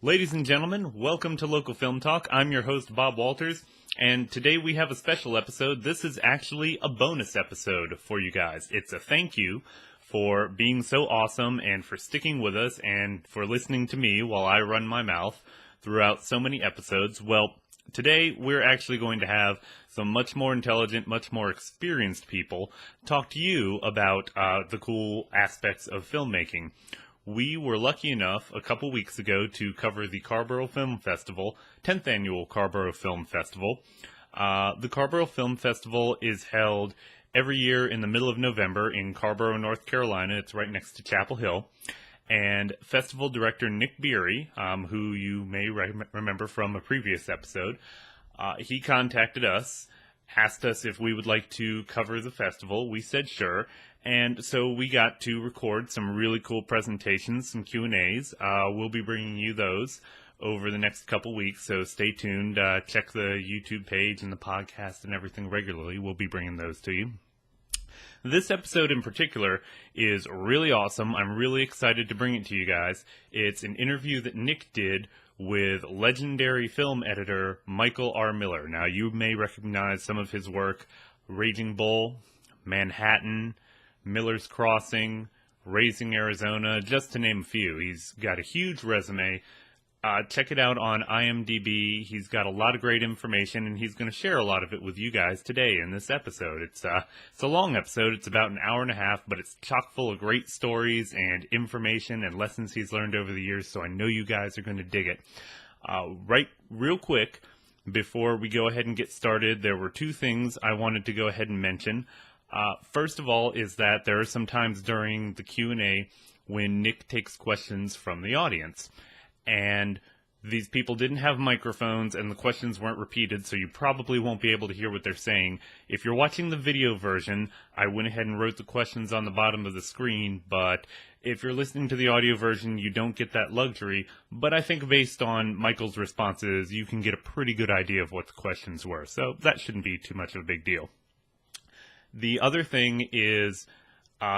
Ladies and gentlemen, welcome to Local Film Talk. I'm your host, Bob Walters, and today we have a special episode. This is actually a bonus episode for you guys. It's a thank you for being so awesome and for sticking with us and for listening to me while I run my mouth throughout so many episodes. Well, today we're actually going to have some much more intelligent, much more experienced people talk to you about the cool aspects of filmmaking. We were lucky enough a couple weeks ago to cover the Carrboro Film Festival, 10th Annual Carrboro Film Festival. The Carrboro Film Festival is held every year in the middle of November in Carrboro, North Carolina. It's right next to Chapel Hill. And Festival Director Nic Beery, who you may remember from a previous episode, he contacted us, asked us if we would like to cover the festival. We said sure. And so we got to record some really cool presentations, some Q&As. We'll be bringing you those over the next couple weeks, so stay tuned. Check the YouTube page and the podcast and everything regularly. We'll be bringing those to you. This episode in particular is really awesome. I'm really excited to bring it to you guys. It's an interview that Nick did with legendary film editor Michael R. Miller. Now, you may recognize some of his work: Raging Bull, Manhattan, Miller's Crossing, Raising Arizona, just to name a few. He's got a huge resume. Check it out on IMDb. He's got a lot of great information, and he's going to share a lot of it with you guys today in this episode. It's a long episode. It's about an hour and a half, but it's chock full of great stories and information and lessons he's learned over the years, so I know you guys are going to dig it. Real quick, before we go ahead and get started, there were two things I wanted to go ahead and mention. First of all is that there are some times during the Q&A when Nick takes questions from the audience. And these people didn't have microphones and the questions weren't repeated, so you probably won't be able to hear what they're saying. If you're watching the video version, I went ahead and wrote the questions on the bottom of the screen, but if you're listening to the audio version, you don't get that luxury. But I think based on Michael's responses, you can get a pretty good idea of what the questions were, so that shouldn't be too much of a big deal. The other thing is,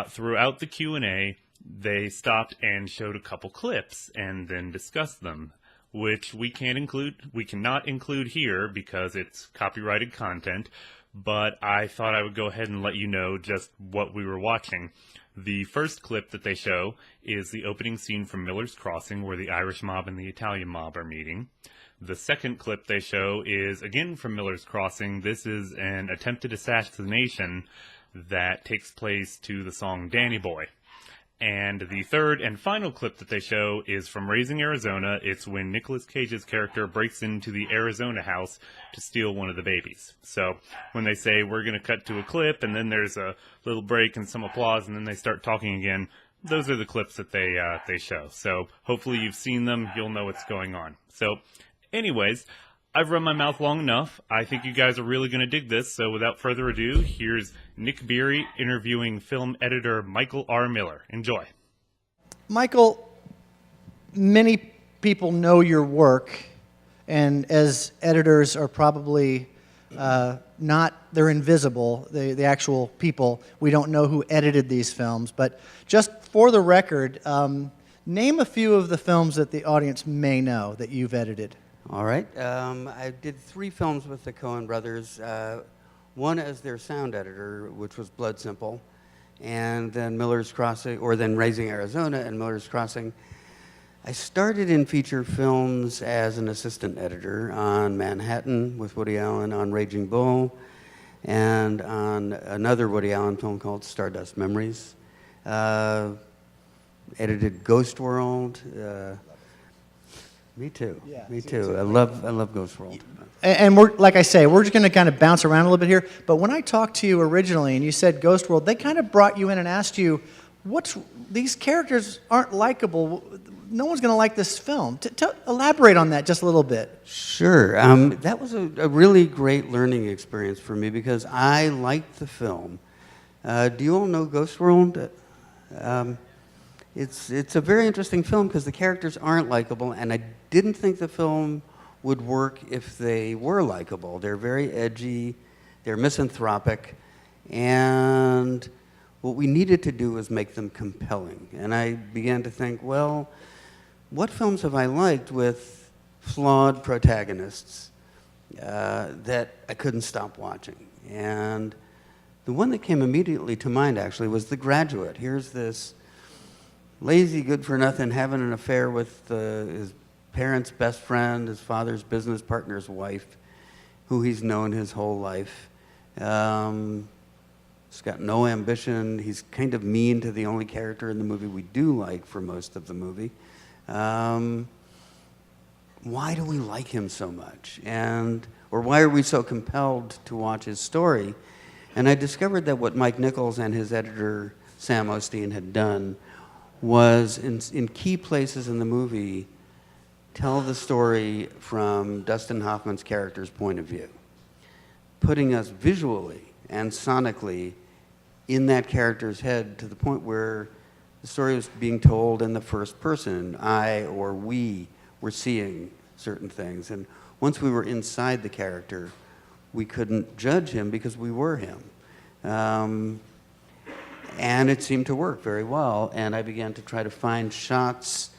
throughout the Q&A, they stopped and showed a couple clips and then discussed them, which we cannot include here because it's copyrighted content, but I thought I would go ahead and let you know just what we were watching. The first clip that they show is the opening scene from Miller's Crossing, where the Irish mob and the Italian mob are meeting. The second clip they show is, again, from Miller's Crossing. This is an attempted assassination that takes place to the song Danny Boy. And the third and final clip that they show is from Raising Arizona. It's when Nicolas Cage's character breaks into the Arizona house to steal one of the babies. So when they say we're going to cut to a clip and then there's a little break and some applause and then they start talking again, those are the clips that they show. So hopefully you've seen them. You'll know what's going on. So anyways, I've run my mouth long enough. I think you guys are really going to dig this, so without further ado, here's Nic Beery interviewing film editor Michael R. Miller. Enjoy. Michael, many people know your work, and as editors are probably they're invisible, the actual people. We don't know who edited these films, but just for the record, name a few of the films that the audience may know that you've edited. All right. I did 3 films with the Coen brothers. One as their sound editor, which was Blood Simple, and then Miller's Crossing, or then Raising Arizona and Miller's Crossing. I started in feature films as an assistant editor on Manhattan with Woody Allen, on Raging Bull, and on another Woody Allen film called Stardust Memories. Edited Ghost World. Me too. Yeah, me too. I love Ghost World. And we're, like I say, we're just going to kind of bounce around a little bit here. But when I talked to you originally and you said Ghost World, they kind of brought you in and asked you, these characters aren't likable. No one's going to like this film. Elaborate on that just a little bit. Sure. That was a really great learning experience for me because I liked the film. Do you all know Ghost World? It's a very interesting film because the characters aren't likable, and I didn't think the film would work if they were likable. They're very edgy, they're misanthropic, and what we needed to do was make them compelling. And I began to think, well, what films have I liked with flawed protagonists that I couldn't stop watching? And the one that came immediately to mind, actually, was The Graduate. Here's this lazy, good-for-nothing, having an affair with his parents' best friend, his father's business partner's wife, who he's known his whole life. He's got no ambition. He's kind of mean to the only character in the movie we do like for most of the movie. Why do we like him so much? Or why are we so compelled to watch his story? And I discovered that what Mike Nichols and his editor, Sam Osteen, had done was, in key places in the movie, tell the story from Dustin Hoffman's character's point of view, putting us visually and sonically in that character's head to the point where the story was being told in the first person. I or we were seeing certain things. And once we were inside the character, we couldn't judge him because we were him. And it seemed to work very well. And I began to try to find shots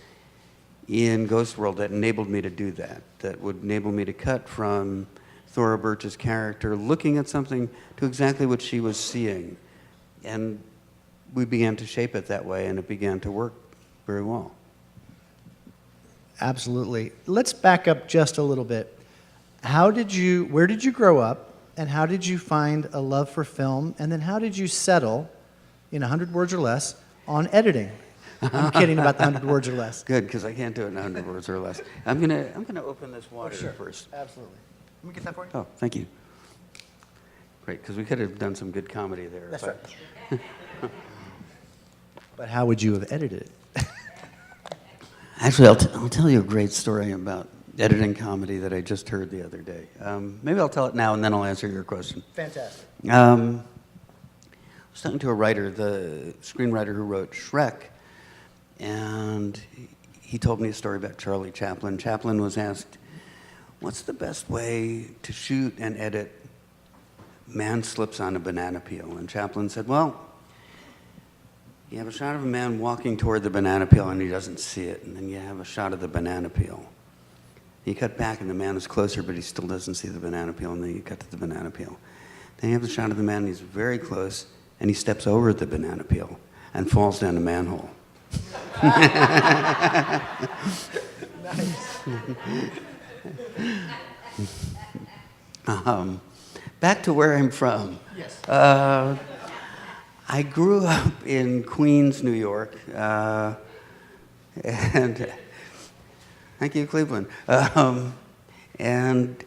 in Ghost World that enabled me to do that, that would enable me to cut from Thora Birch's character looking at something to exactly what she was seeing. And we began to shape it that way, and it began to work very well. Absolutely. Let's back up just a little bit. Where did you grow up, and how did you find a love for film, and then how did you settle, in 100 words or less, on editing? I'm kidding about the 100 words or less. Good, because I can't do it in 100 words or less. I'm gonna open this water first. Absolutely. Let me get that for you. Oh, thank you. Great, because we could have done some good comedy there. That's right. But how would you have edited it? Actually, I'll tell you a great story about editing comedy that I just heard the other day. Maybe I'll tell it now, and then I'll answer your question. Fantastic. I was talking to a writer, the screenwriter who wrote Shrek, and he told me a story about Charlie Chaplin. Chaplin was asked, what's the best way to shoot and edit Man Slips on a Banana Peel? And Chaplin said, well, you have a shot of a man walking toward the banana peel and he doesn't see it, and then you have a shot of the banana peel. You cut back and the man is closer, but he still doesn't see the banana peel, and then you cut to the banana peel. Then you have the shot of the man and he's very close, and he steps over the banana peel and falls down a manhole. Nice. Back to where I'm from. Yes. I grew up in Queens, New York, and thank you, Cleveland. And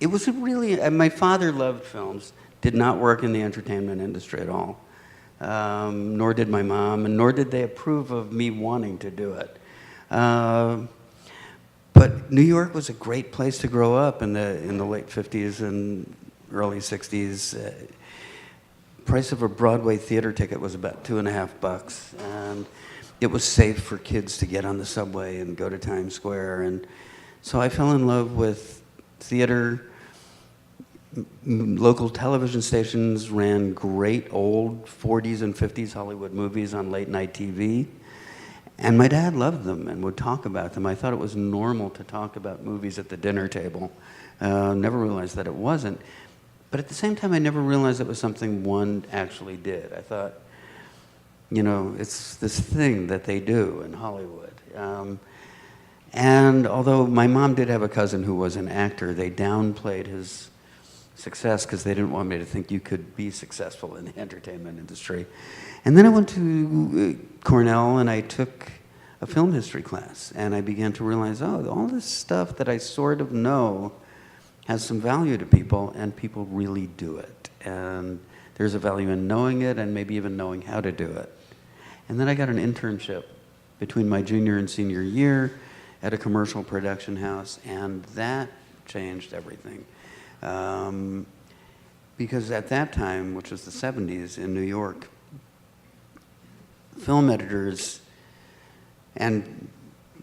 it was my father loved films, did not work in the entertainment industry at all, nor did my mom, and nor did they approve of me wanting to do it. But New York was a great place to grow up in the late 50s and early 60s. Price of a Broadway theater ticket was about $2.50, and it was safe for kids to get on the subway and go to Times Square. And so I fell in love with theater. Local television stations ran great old 40s and 50s Hollywood movies on late night TV. And my dad loved them and would talk about them. I thought it was normal to talk about movies at the dinner table. Never realized that it wasn't. But at the same time, I never realized it was something one actually did. I thought, it's this thing that they do in Hollywood. And although my mom did have a cousin who was an actor, they downplayed his success because they didn't want me to think you could be successful in the entertainment industry. And then I went to Cornell and I took a film history class. And I began to realize, all this stuff that I sort of know has some value to people, and people really do it. And there's a value in knowing it and maybe even knowing how to do it. And then I got an internship between my junior and senior year at a commercial production house, and that changed everything. Because at that time, which was the 70s in New York, film editors and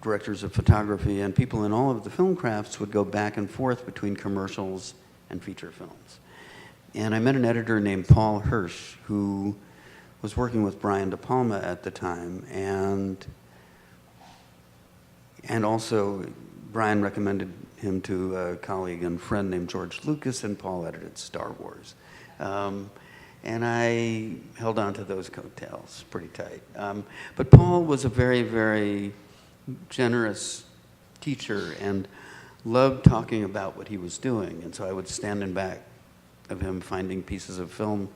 directors of photography and people in all of the film crafts would go back and forth between commercials and feature films. And I met an editor named Paul Hirsch who was working with Brian De Palma at the time, and And also, Brian recommended him to a colleague and friend named George Lucas, and Paul edited Star Wars. And I held on to those coattails pretty tight. But Paul was a very, very generous teacher and loved talking about what he was doing. And so I would stand in back of him finding pieces of film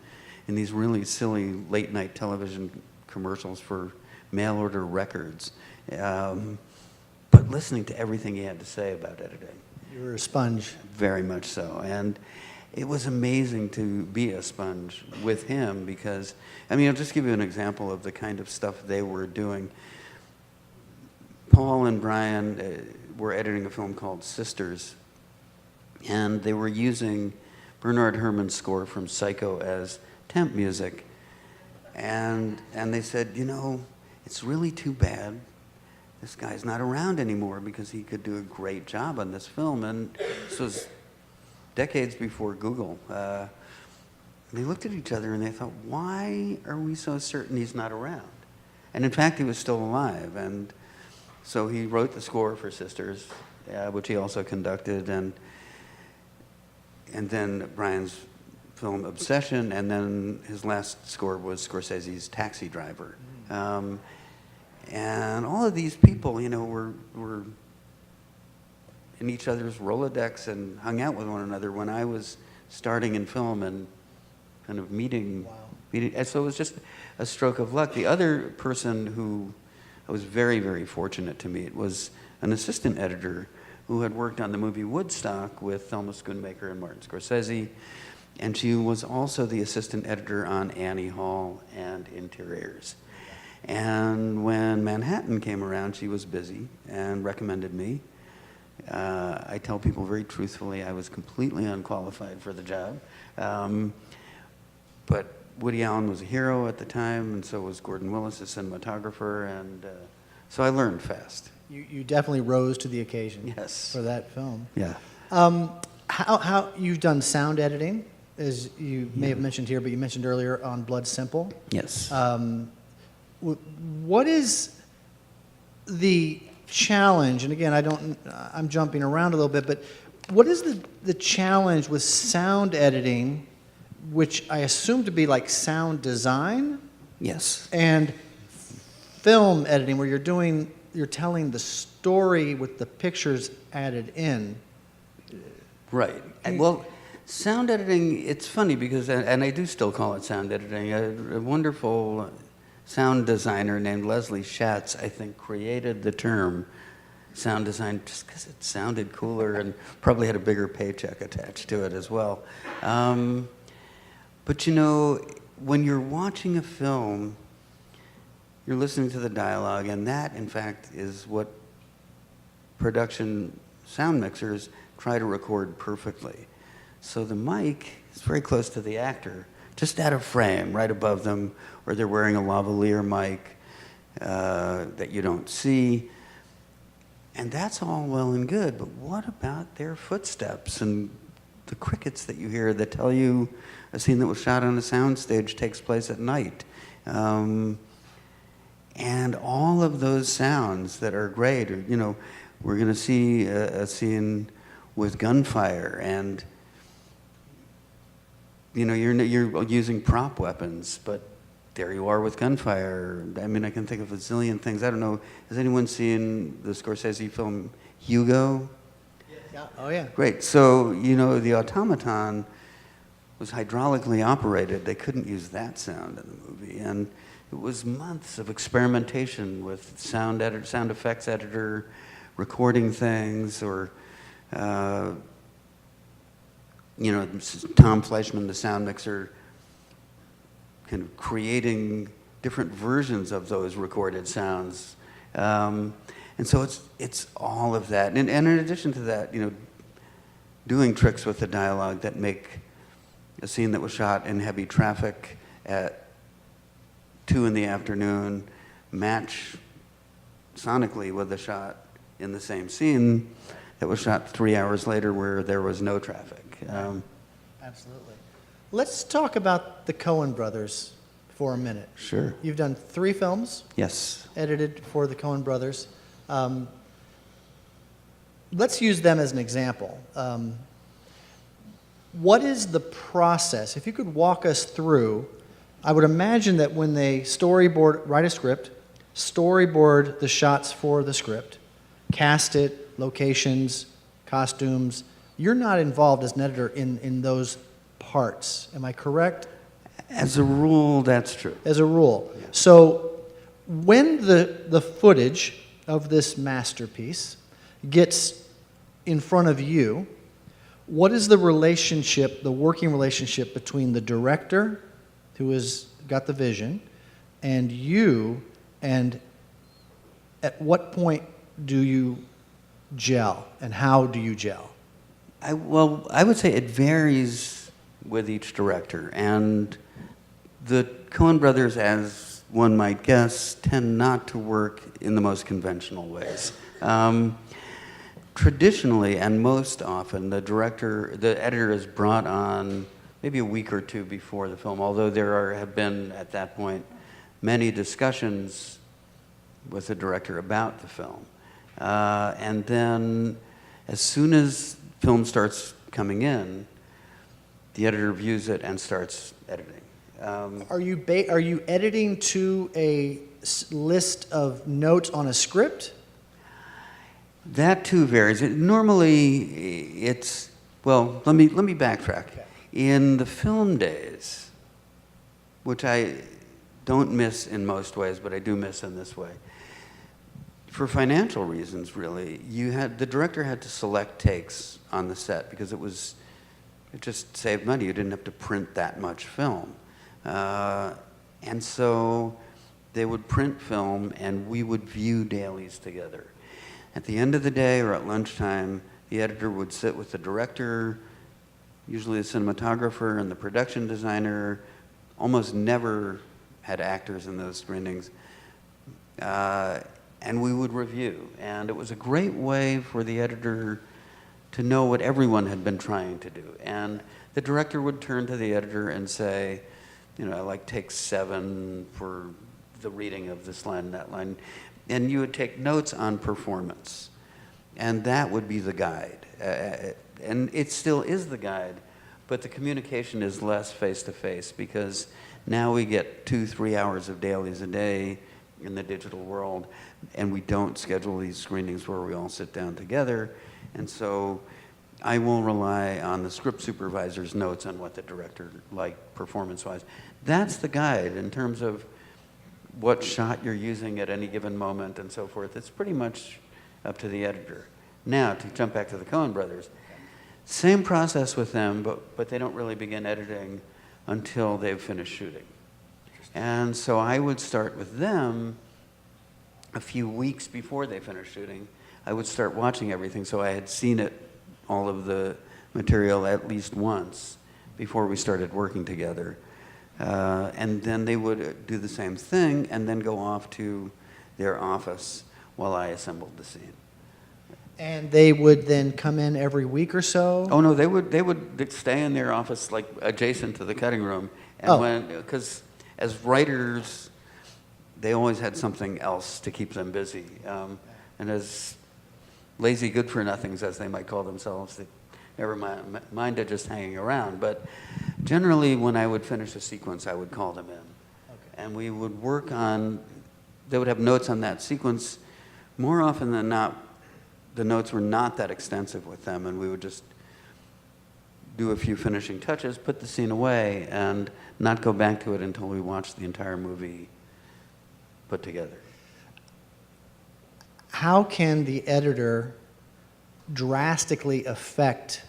in these really silly late-night television commercials for mail-order records. But listening to everything he had to say about editing. You were a sponge. Very much so. And it was amazing to be a sponge with him because, I mean, I'll just give you an example of the kind of stuff they were doing. Paul and Brian were editing a film called Sisters, and they were using Bernard Herrmann's score from Psycho as temp music. And they said, you know, it's really too bad this guy's not around anymore because he could do a great job on this film. And this was decades before Google. They looked at each other and they thought, why are we so certain he's not around? And in fact, he was still alive. And so he wrote the score for Sisters, which he also conducted, and then Brian's film Obsession, and then his last score was Scorsese's Taxi Driver. And all of these people, you know, were in each other's Rolodex and hung out with one another when I was starting in film and kind of meeting. And so it was just a stroke of luck. The other person who I was very, very fortunate to meet was an assistant editor who had worked on the movie Woodstock with Thelma Schoonmaker and Martin Scorsese. And she was also the assistant editor on Annie Hall and Interiors. And when Manhattan came around, she was busy and recommended me. I tell people very truthfully I was completely unqualified for the job. But Woody Allen was a hero at the time, and so was Gordon Willis, a cinematographer, and so I learned fast. You definitely rose to the occasion. Yes. For that film. Yeah. How you've done sound editing, as you may have mentioned here, but you mentioned earlier on Blood Simple. Yes. What is the challenge? And again, I'm jumping around a little bit, but what is the challenge with sound editing, which I assume to be like sound design? Yes. And film editing, where you're telling the story with the pictures added in. Right. Well, sound editing, it's funny because, and I do still call it sound editing, a wonderful sound designer named Leslie Schatz, I think, created the term sound design just because it sounded cooler and probably had a bigger paycheck attached to it as well. But you know, when you're watching a film, you're listening to the dialogue, and that, in fact, is what production sound mixers try to record perfectly. So the mic is very close to the actor, just out of frame, right above them, or they're wearing a lavalier mic that you don't see. And that's all well and good, but what about their footsteps and the crickets that you hear that tell you a scene that was shot on a soundstage takes place at night? And all of those sounds that are great, or, you know, we're going to see a scene with gunfire, and you know, you're using prop weapons, but there you are with gunfire. I mean, I can think of a zillion things. I don't know. Has anyone seen the Scorsese film Hugo? Yeah. Oh, yeah. Great. So, you know, the automaton was hydraulically operated. They couldn't use that sound in the movie. And it was months of experimentation with sound effects editor, recording things, or you know, Tom Fleischman, the sound mixer, kind of creating different versions of those recorded sounds. And so it's all of that. And in addition to that, you know, doing tricks with the dialogue that make a scene that was shot in heavy traffic at 2 p.m. match sonically with a shot in the same scene that was shot 3 hours later where there was no traffic. Absolutely. Let's talk about the Coen brothers for a minute. Sure. You've done 3 films. Yes. Edited for the Coen brothers. let's use them as an example. What is the process? If you could walk us through, I would imagine that when they write a script, storyboard the shots for the script, cast it, locations, costumes, you're not involved as an editor in those parts. Am I correct? As a rule, that's true. As a rule. Yeah. So when the footage of this masterpiece gets in front of you, what is the relationship, the working relationship between the director, who has got the vision, and you, and at what point do you gel, and how do you gel? I would say it varies with each director, and the Coen brothers, as one might guess, tend not to work in the most conventional ways. Traditionally, and most often, the editor is brought on maybe a week or two before the film, although have been, at that point, many discussions with the director about the film. And then, as soon as film starts coming in, the editor views it and starts editing. Are you editing to a list of notes on a script? That too varies. Normally, it's let me backtrack. Okay. In the film days, which I don't miss in most ways, but I do miss in this way. For financial reasons, really, the director had to select takes on the set because it just saved money. You didn't have to print that much film. And so they would print film and we would view dailies together. At the end of the day or at lunchtime, the editor would sit with the director, usually the cinematographer and the production designer. Almost never had actors in those screenings. And we would review. And it was a great way for the editor to know what everyone had been trying to do. And the director would turn to the editor and say, I like take 7 for the reading of this line and that line. And you would take notes on performance. And that would be the guide. And it still is the guide, but the communication is less face-to-face because now we get 2-3 hours of dailies a day in the digital world, and we don't schedule these screenings where we all sit down together. And so I will rely on the script supervisor's notes on what the director liked performance-wise. That's the guide in terms of what shot you're using at any given moment and so forth. It's pretty much up to the editor. Now, to jump back to the Coen brothers, same process with them, but they don't really begin editing until they've finished shooting. And so I would start with them a few weeks before they finished shooting. I would start watching everything, so I had seen all of the material at least once before we started working together. And then they would do the same thing and then go off to their office while I assembled the scene. And they would then come in every week or so? Oh no, they would stay in their office like adjacent to the cutting room. And because as writers, they always had something else to keep them busy. And as lazy good-for-nothings, as they might call themselves, they never minded just hanging around. But generally, when I would finish a sequence, I would call them in. Okay. And we would work on, they would have notes on that sequence. More often than not, the notes were not that extensive with them, and we would just do a few finishing touches, put the scene away, and not go back to it until we watched the entire movie put together. How can the editor drastically affect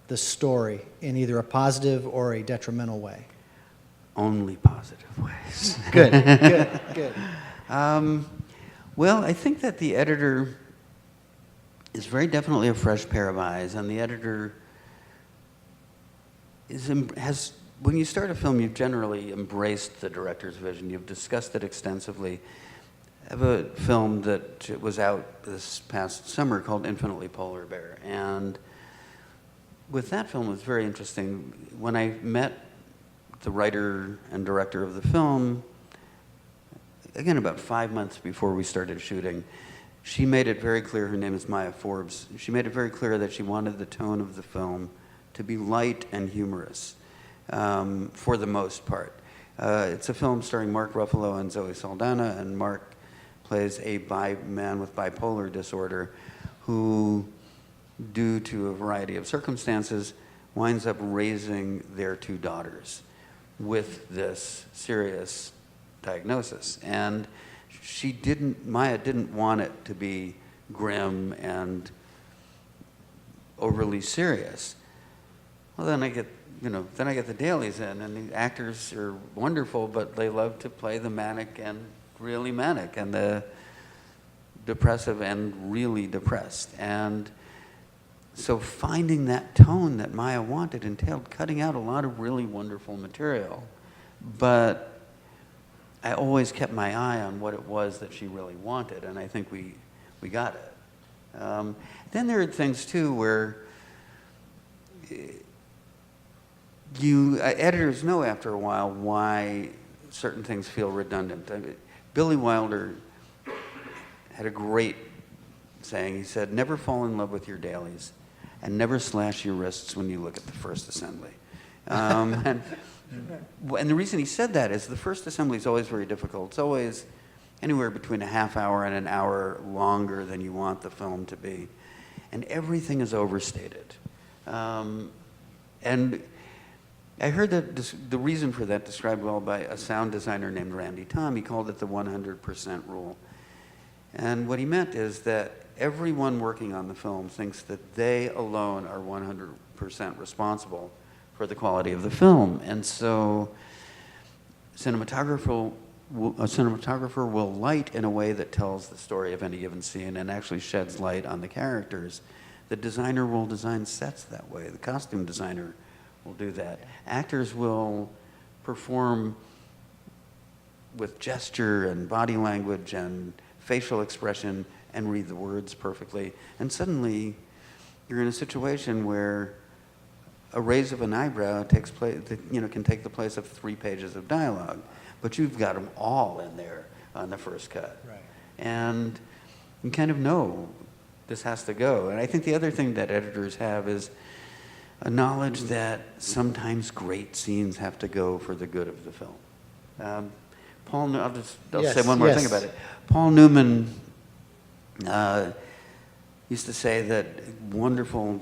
the story in either a positive or a detrimental way? Only positive ways. Good. Well, I think that the editor is very definitely a fresh pair of eyes, and the editor has, when you start a film, you've generally embraced the director's vision. You've discussed it extensively. I have a film that was out this past summer called Infinitely Polar Bear, and with that film, it was very interesting. When I met the writer and director of the film, again, about 5 months before we started shooting, she made it very clear, her name is Maya Forbes, she made it very clear that she wanted the tone of the film to be light and humorous for the most part. It's a film starring Mark Ruffalo and Zoe Saldana, and Mark plays a man with bipolar disorder who, due to a variety of circumstances, winds up raising their 2 daughters with this serious diagnosis. And Maya didn't want it to be grim and overly serious. Well, then I get the dailies in, and the actors are wonderful, but they love to play the manic and really manic, and the depressive and really depressed. And so finding that tone that Maya wanted entailed cutting out a lot of really wonderful material. But I always kept my eye on what it was that she really wanted, and I think we got it. Then there are things too where editors know after a while why certain things feel redundant. Billy Wilder had a great saying. He said, "Never fall in love with your dailies, and never slash your wrists when you look at the first assembly." And the reason he said that is the first assembly is always very difficult. It's always anywhere between a half hour and an hour longer than you want the film to be. And everything is overstated. And I heard that the reason for that described well by a sound designer named Randy Tom. He called it the 100% rule. And what he meant is that everyone working on the film thinks that they alone are 100% responsible for the quality of the film. And so a cinematographer will light in a way that tells the story of any given scene and actually sheds light on the characters. The designer will design sets that way. The costume designer will do that. Actors will perform with gesture and body language and facial expression and read the words perfectly. And suddenly you're in a situation where a raise of an eyebrow can take the place of 3 pages of dialogue, but you've got them all in there on the first cut. Right. And you kind of know this has to go. And I think the other thing that editors have is a knowledge that sometimes great scenes have to go for the good of the film. I'll say one more thing about it. Paul Newman used to say that wonderful,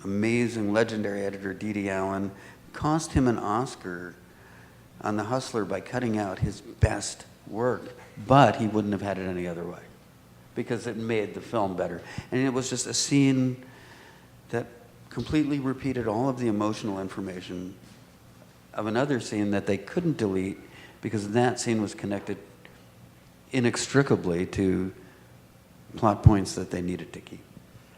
amazing, legendary editor Dede Allen cost him an Oscar on The Hustler by cutting out his best work, but he wouldn't have had it any other way because it made the film better. And it was just a scene that completely repeated all of the emotional information of another scene that they couldn't delete because that scene was connected inextricably to plot points that they needed to keep.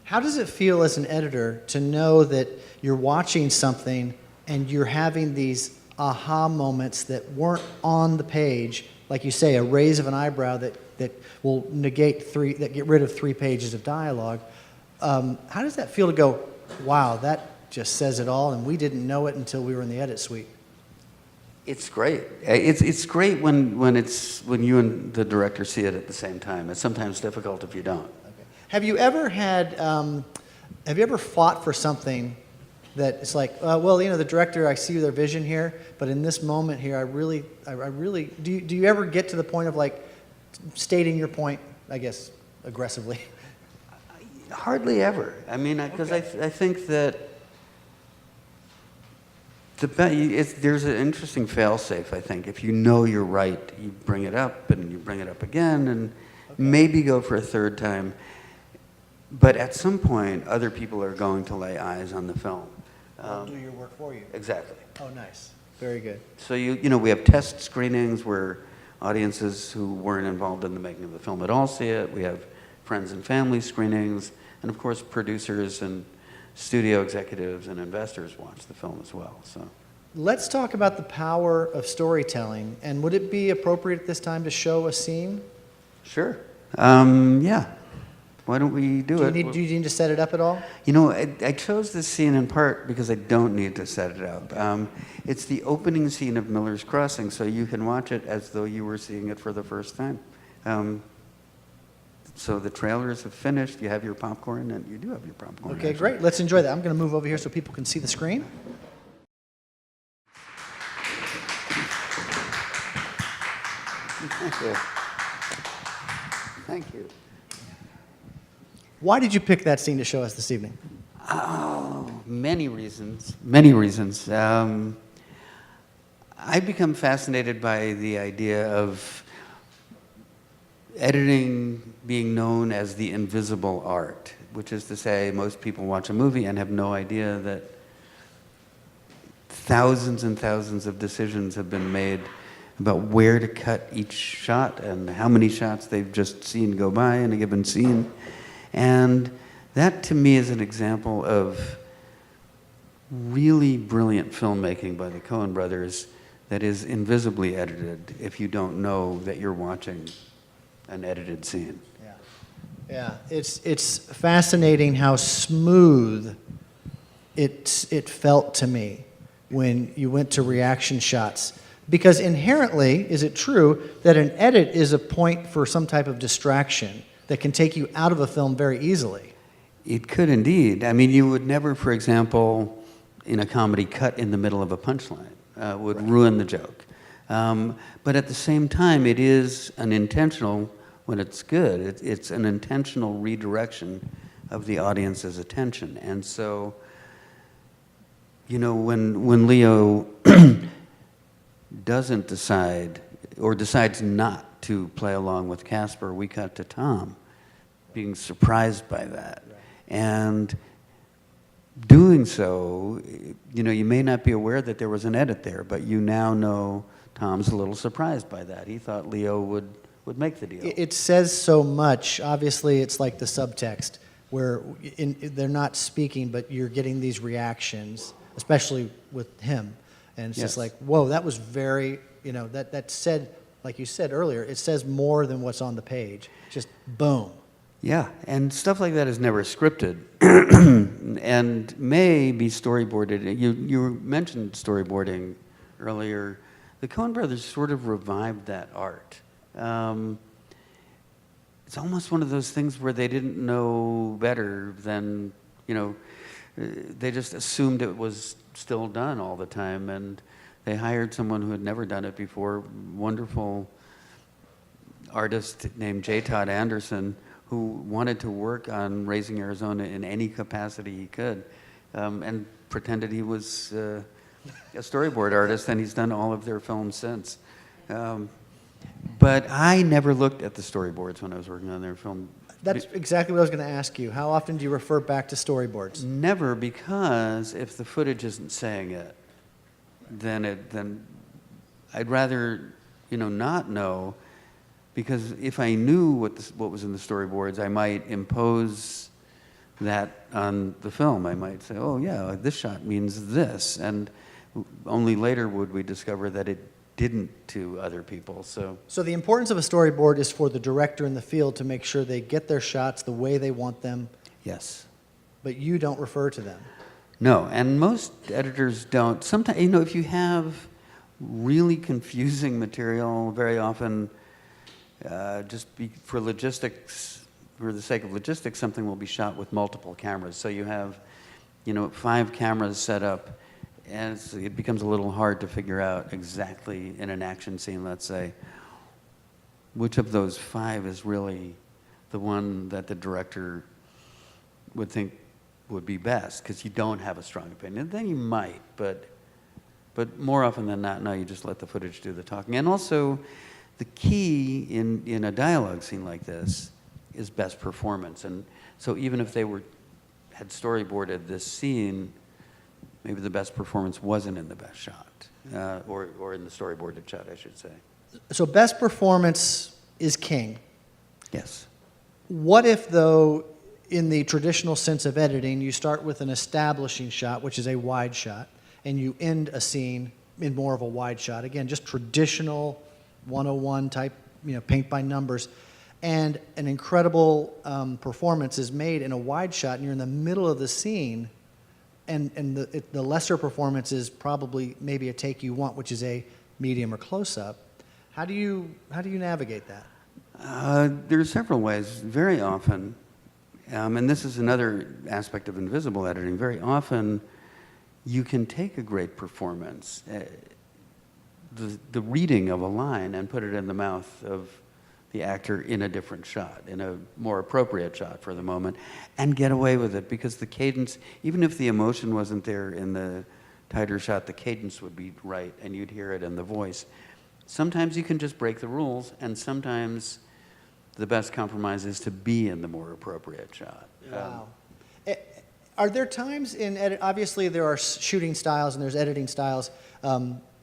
How does it feel as an editor to know that you're watching something and you're having these aha moments that weren't on the page, like you say, a raise of an eyebrow that will get rid of 3 pages of dialogue? How does that feel to go, wow, that just says it all, and we didn't know it until we were in the edit suite? It's great. It's great when you and the director see it at the same time. It's sometimes difficult if you don't. Okay. Have you ever fought for something that it's like, the director, I see their vision here, but in this moment here, I really, do you ever get to the point of like stating your point, I guess, aggressively? Hardly ever. I mean, because I think that there's an interesting fail-safe, I think. If you know you're right, you bring it up, and you bring it up again, and maybe go for a third time. But at some point, other people are going to lay eyes on the film. I'll do your work for you. Exactly. Oh, nice. Very good. So we have test screenings where audiences who weren't involved in the making of the film at all see it. We have friends and family screenings, and of course producers and studio executives and investors watch the film as well. So let's talk about the power of storytelling. And would it be appropriate at this time to show a scene? Sure. Yeah. Why don't we do it? Do you need to set it up at all? I chose this scene in part because I don't need to set it up. It's the opening scene of Miller's Crossing, so you can watch it as though you were seeing it for the first time. So the trailers have finished. You have your popcorn, and you do have your popcorn. Okay, actually. great. Let's enjoy that. I'm going to move over here so people can see the screen. Thank you. Thank you. Why did you pick that scene to show us this evening? Oh, many reasons. Many reasons. I've become fascinated by the idea of editing being known as the invisible art, which is to say most people watch a movie and have no idea that thousands and thousands of decisions have been made about where to cut each shot and how many shots they've just seen go by in a given scene. And that to me is an example of really brilliant filmmaking by the Coen brothers that is invisibly edited if you don't know that you're watching an edited scene. Yeah, it's fascinating how smooth it felt to me when you went to reaction shots. Because inherently, is it true that an edit is a point for some type of distraction that can take you out of a film very easily? It could indeed. I mean, you would never, for example, in a comedy, cut in the middle of a punchline. Would ruin the joke. But at the same time, it is an intentional, when it's good, it's an intentional redirection of the audience's attention. And so, you know, when Leo doesn't decide, or decides not to play along with Casper, we cut to Tom being surprised by that. And doing so, you know, you may not be aware that there was an edit there, but you now know Tom's a little surprised by that. He thought Leo would make the deal. It says so much. Obviously, it's like the subtext, where they're not speaking, but you're getting these reactions, especially with him. And it's just like, whoa, that was very, you know, that said, like you said earlier, it says more than what's on the page. Just boom. Yeah, and stuff like that is never scripted and may be storyboarded. You mentioned storyboarding earlier. The Coen brothers sort of revived that art. It's almost one of those things where they didn't know better than, you know, they just assumed it was still done all the time, and they hired someone who had never done it before, wonderful artist named J. Todd Anderson, who wanted to work on Raising Arizona in any capacity he could, and pretended he was a storyboard artist, and he's done all of their films since. But I never looked at the storyboards when I was working on their film. That's exactly what I was going to ask you. How often do you refer back to storyboards? Never, because if the footage isn't saying it, then I'd rather, you know, not know. Because if I knew what was in the storyboards, I might impose that on the film. I might say, oh yeah, this shot means this. And only later would we discover that it didn't to other people. So the importance of a storyboard is for the director in the field to make sure they get their shots the way they want them. yes. But you don't refer to them. No, and most editors don't. Sometimes, you know, if you have really confusing material, very often for logistics, for the sake of logistics, something will be shot with multiple cameras. So you have, you know, 5 cameras set up, and it becomes a little hard to figure out exactly in an action scene, let's say, which of those 5 is really the one that the director would think would be best, because you don't have a strong opinion. Then you might, but more often than not, no, you just let the footage do the talking. And also, the key in a dialogue scene like this is best performance. And so even if they had storyboarded this scene, maybe the best performance wasn't in the best shot, or in the storyboarded shot, I should say. So best performance is king. Yes. What if, though, in the traditional sense of editing, you start with an establishing shot, which is a wide shot, and you end a scene in more of a wide shot? Again, just traditional 101 type, you know, paint by numbers, and an incredible performance is made in a wide shot, and you're in the middle of the scene, and the lesser performance is probably maybe a take you want, which is a medium or close up. How do you navigate that? There are several ways. Very often, and this is another aspect of invisible editing, very often you can take a great performance, the reading of a line, and put it in the mouth of the actor in a different shot, in a more appropriate shot for the moment, and get away with it, because the cadence, even if the emotion wasn't there in the tighter shot, the cadence would be right, and you'd hear it in the voice. Sometimes you can just break the rules, and sometimes the best compromise is to be in the more appropriate shot. Wow. Are there times in edit? Obviously, there are shooting styles and there's editing styles,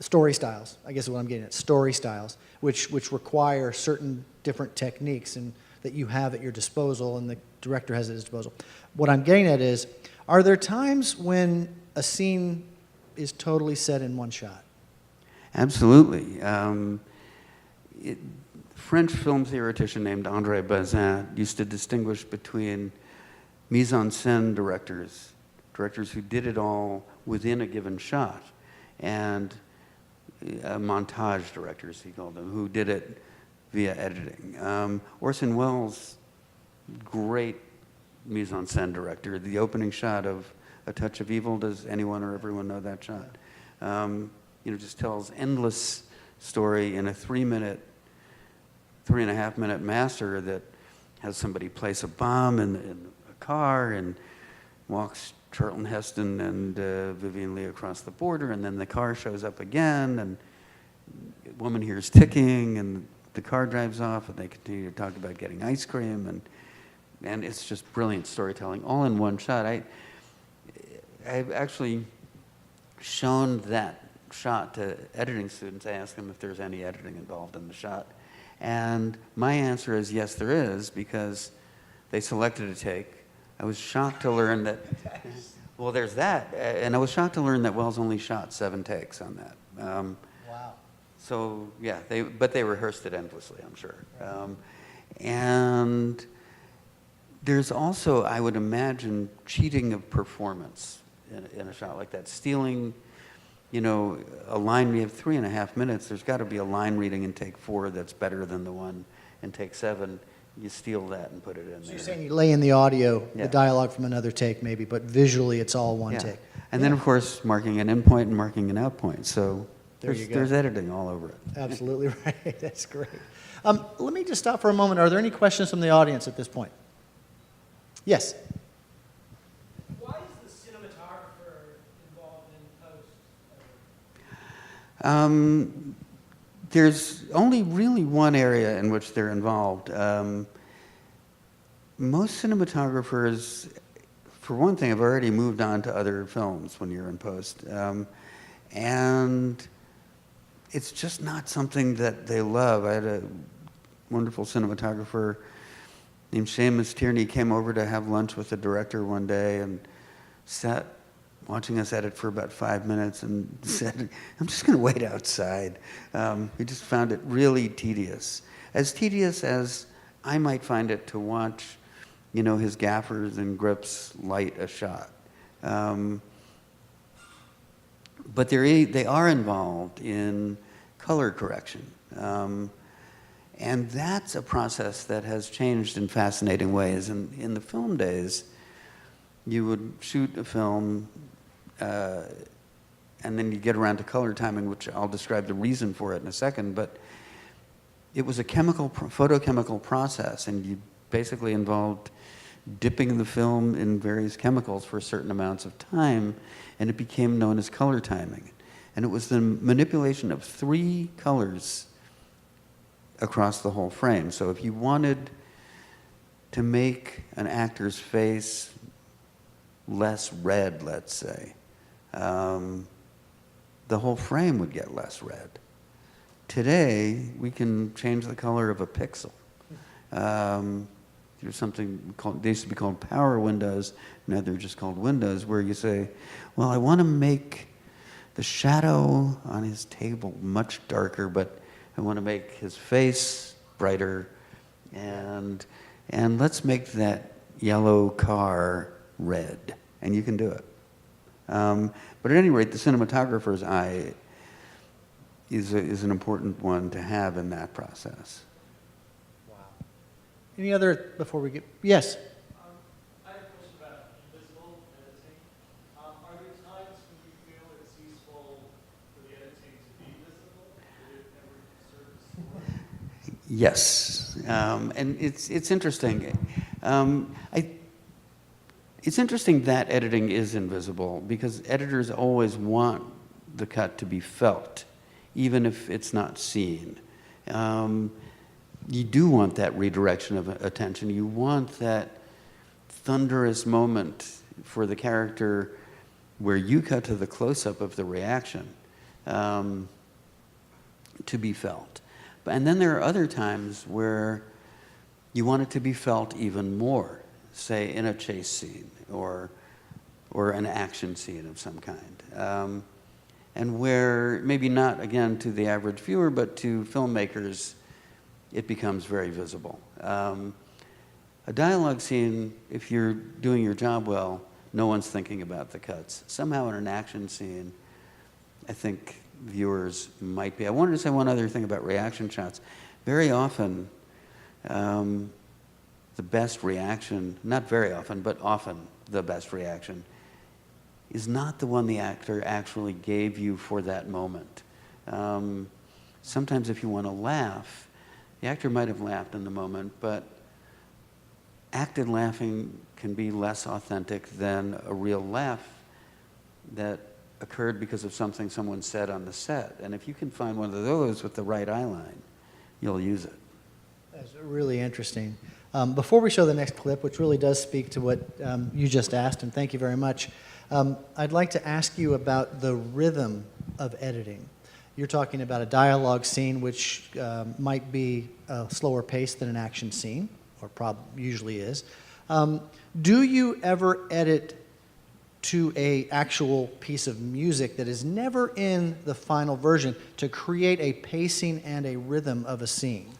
story styles. I guess is what I'm getting at. Story styles, which require certain different techniques and that you have at your disposal, and the director has at his disposal. What I'm getting at is, are there times when a scene is totally set in one shot? Absolutely. French film theoretician named André Bazin used to distinguish between mise-en-scène directors who did it all within a given shot, and montage directors, he called them, who did it via editing. Orson Welles, great mise-en-scène director. The opening shot of A Touch of Evil, does anyone or everyone know that shot? Just tells endless story in a 3.5 minute master that has somebody place a bomb in a car and walks Charlton Heston and Vivien Leigh across the border, and then the car shows up again, and a woman hears ticking, and the car drives off, and they continue to talk about getting ice cream, and it's just brilliant storytelling, all in one shot. I've actually shown that shot to editing students. I ask them if there's any editing involved in the shot. And my answer is yes, there is, because they selected a take. I was shocked to learn that, well, there's that. And I was shocked to learn that Wells only shot 7 takes on that. Wow. So, yeah, but they rehearsed it endlessly, I'm sure. And there's also, I would imagine, cheating of performance in a shot like that. Stealing, a line, we have 3.5 minutes, there's got to be a line reading in take 4 that's better than the one in take 7. You steal that and put it in there. So you're saying you lay in the audio, Yeah. the dialogue from another take maybe, but visually it's all one take. And then, of course, marking an in point and marking an out point. So there's editing all over it. Absolutely right. That's great. Let me just stop for a moment. Are there any questions from the audience at this point? Yes. Why is the cinematographer involved in post? There's only really one area in which they're involved. Most cinematographers, for one thing, have already moved on to other films when you're in post. And it's just not something that they love. I had a wonderful cinematographer named Seamus Tierney came over to have lunch with the director one day and sat watching us edit for about 5 minutes and said, I'm just going to wait outside. He just found it really tedious. As tedious as I might find it to watch, his gaffers and grips light a shot. But they are involved in color correction. And that's a process that has changed in fascinating ways. In the film days, you would shoot a film, and then you get around to color timing, which I'll describe the reason for it in a second, but it was a photochemical process, and you basically involved dipping the film in various chemicals for certain amounts of time, and it became known as color timing. And it was the manipulation of 3 colors across the whole frame. So if you wanted to make an actor's face less red, let's say, the whole frame would get less red. Today, we can change the color of a pixel. There's something called, they used to be called power windows, now they're just called windows, where you say, well, I want to make the shadow on his table much darker, but I want to make his face brighter, and let's make that yellow car red, and you can do it. But at any rate, the cinematographer's eye is an important one to have in that process. Wow. Any other before we get? Yes. I have a question about invisible editing. Are there times when you feel it's useful for the editing to be visible? Did it ever serve? Yes, and it's interesting. It's interesting that editing is invisible because editors always want the cut to be felt, even if it's not seen. You do want that redirection of attention. You want that thunderous moment for the character where you cut to the close-up of the reaction to be felt. And then there are other times where you want it to be felt even more, say in a chase scene or an action scene of some kind. And where maybe not, again, to the average viewer, but to filmmakers, it becomes very visible. A dialogue scene, if you're doing your job well, no one's thinking about the cuts. Somehow in an action scene, I think viewers might be. I wanted to say one other thing about reaction shots. Very often, the best reaction, not very often, but often the best reaction, is not the one the actor actually gave you for that moment. Sometimes if you want to laugh, the actor might have laughed in the moment, but acted laughing can be less authentic than a real laugh that occurred because of something someone said on the set. And if you can find one of those with the right eye line, you'll use it. That's really interesting. Before we show the next clip, which really does speak to what you just asked, and thank you very much, I'd like to ask you about the rhythm of editing. You're talking about a dialogue scene which might be a slower pace than an action scene, or usually is. Do you ever edit to an actual piece of music that is never in the final version to create a pacing and a rhythm of a scene?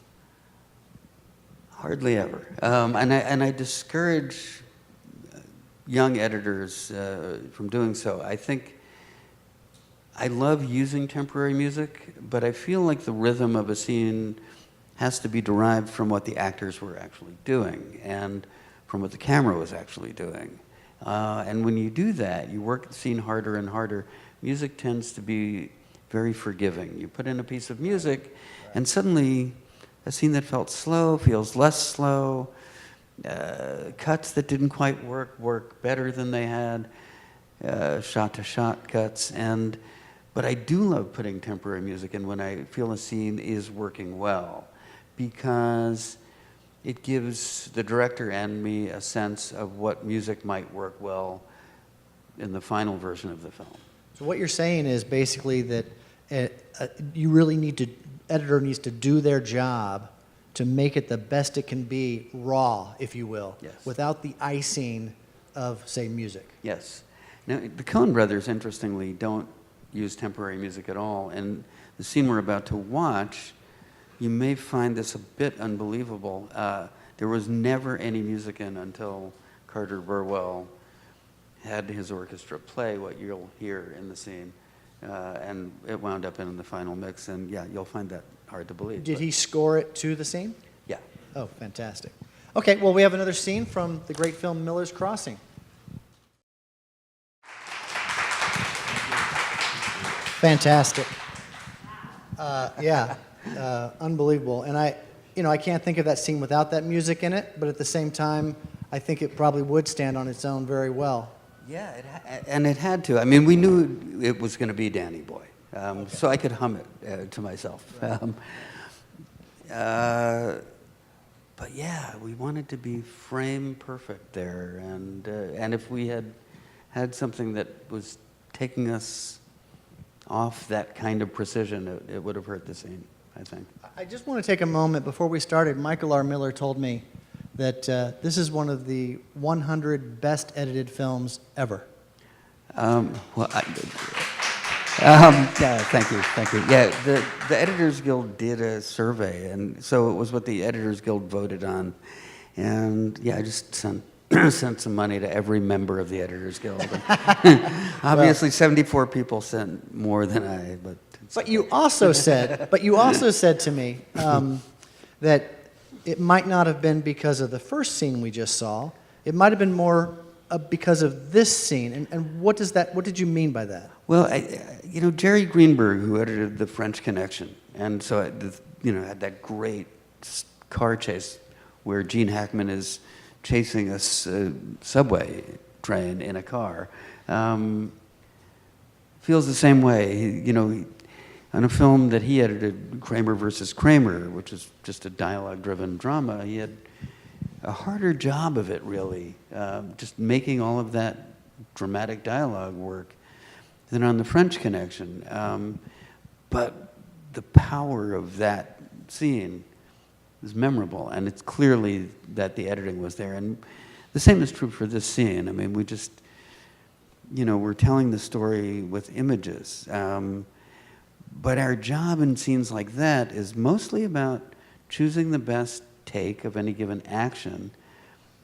Hardly ever. And I discourage young editors from doing so. I think I love using temporary music, but I feel like the rhythm of a scene has to be derived from what the actors were actually doing and from what the camera was actually doing. And when you do that, you work the scene harder and harder. Music tends to be very forgiving. You put in a piece of music, and suddenly a scene that felt slow feels less slow. Cuts that didn't quite work better than they had. Shot-to-shot cuts. But I do love putting temporary music in when I feel a scene is working well, because it gives the director and me a sense of what music might work well in the final version of the film. So what you're saying is basically that you really editor needs to do their job to make it the best it can be, raw, if you will, yes, without the icing of, say, music. Yes. Now, the Coen brothers, interestingly, don't use temporary music at all. And the scene we're about to watch, you may find this a bit unbelievable. There was never any music in until Carter Burwell had his orchestra play what you'll hear in the scene. And it wound up in the final mix. And yeah, you'll find that hard to believe. Did he score it to the scene? Yeah. Oh, fantastic. Okay, well, we have another scene from the great film Miller's Crossing. Fantastic. Unbelievable. And I can't think of that scene without that music in it, but at the same time, I think it probably would stand on its own very well. Yeah, and it had to. I mean, we knew it was going to be Danny Boy, so I could hum it to myself. Right. But yeah, we wanted to be frame perfect there, and if we had something that was taking us off that kind of precision, it would have hurt the scene, I think. I just want to take a moment before we started. Michael R. Miller told me that this is one of the 100 best edited films ever. Yeah, thank you. Yeah, the Editors Guild did a survey, and so it was what the Editors Guild voted on. And yeah, I just sent some money to every member of the Editors Guild. Obviously, 74 people sent more than I, but. But you also said to me that it might not have been because of the first scene we just saw. It might have been more because of this scene. And what did you mean by that? Well, Jerry Greenberg, who edited The French Connection, and so had that great car chase where Gene Hackman is chasing a subway train in a car, feels the same way. On a film that he edited, Kramer versus Kramer, which is just a dialogue-driven drama, he had a harder job of it, really, just making all of that dramatic dialogue work than on The French Connection. But the power of that scene is memorable, and it's clearly that the editing was there. And the same is true for this scene. I mean, we just, we're telling the story with images. But our job in scenes like that is mostly about choosing the best take of any given action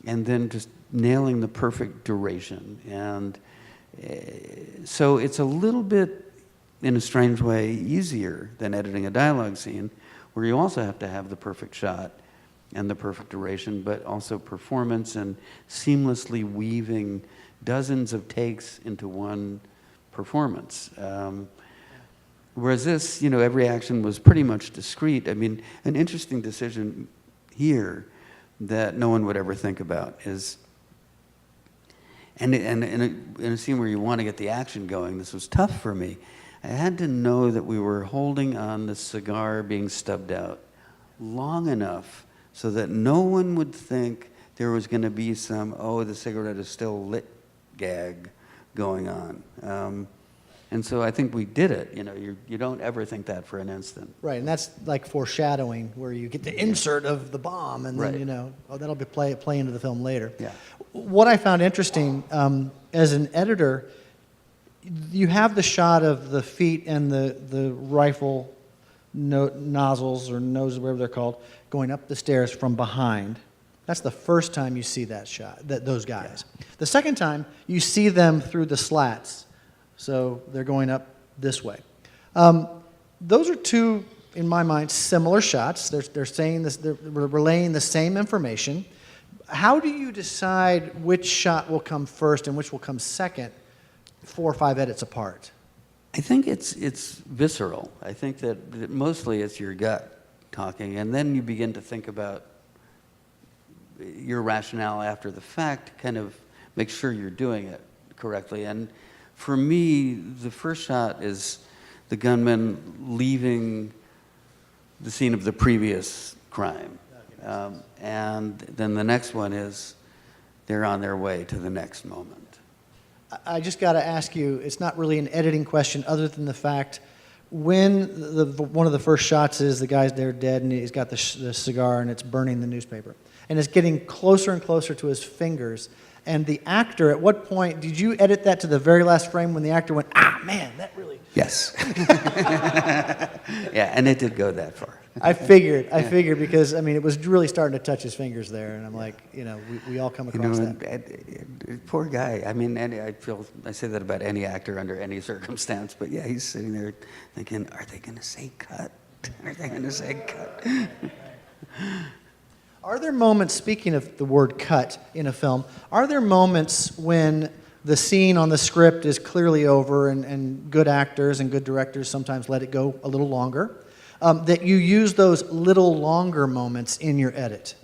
and then just nailing the perfect duration. And so it's a little bit, in a strange way, easier than editing a dialogue scene, where you also have to have the perfect shot and the perfect duration, but also performance and seamlessly weaving dozens of takes into one performance. Whereas this, every action was pretty much discrete. I mean, an interesting decision here that no one would ever think about is, and in a scene where you want to get the action going, this was tough for me. I had to know that we were holding on the cigar being stubbed out long enough so that no one would think there was going to be some, the cigarette is still lit gag going on. And so I think we did it. You don't ever think that for an instant. Right, and that's like foreshadowing, where you get the insert of the bomb, and then that'll be play into the film later. Yeah. What I found interesting as an editor, you have the shot of the feet and the rifle nozzles or noses, whatever they're called, going up the stairs from behind. That's the first time you see that shot, those guys. Yeah. The second time, you see them through the slats. So they're going up this way. Those are two, in my mind, similar shots. They're saying this. They're relaying the same information. How do you decide which shot will come first and which will come second, 4 or 5 edits apart? I think it's visceral. I think that mostly it's your gut talking, and then you begin to think about your rationale after the fact, kind of make sure you're doing it correctly. And for me, the first shot is the gunman leaving the scene of the previous crime. And then the next one is they're on their way to the next moment. I just got to ask you, it's not really an editing question other than the fact when one of the first shots is the guy's there dead and he's got the cigar and it's burning the newspaper. And it's getting closer and closer to his fingers. And the actor, at what point, did you edit that to the very last frame when the actor went, man, that really... Yes. Yeah, and it did go that far. I figured because, it was really starting to touch his fingers there. And I'm like, we all come across that. Poor guy. I say that about any actor under any circumstance. But yeah, he's sitting there thinking, are they going to say cut? Are they going to say cut? Are there moments, speaking of the word cut in a film, are there moments when the scene on the script is clearly over and good actors and good directors sometimes let it go a little longer, that you use those little longer moments in your edit?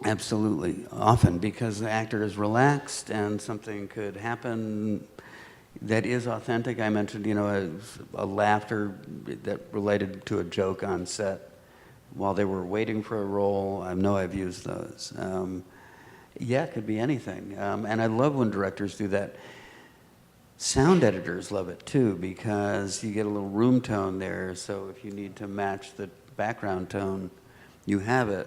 Absolutely, often, because the actor is relaxed and something could happen that is authentic. I mentioned, a laughter that related to a joke on set while they were waiting for a role. I know I've used those. It could be anything. And I love when directors do that. Sound editors love it too, because you get a little room tone there, so if you need to match the background tone, you have it.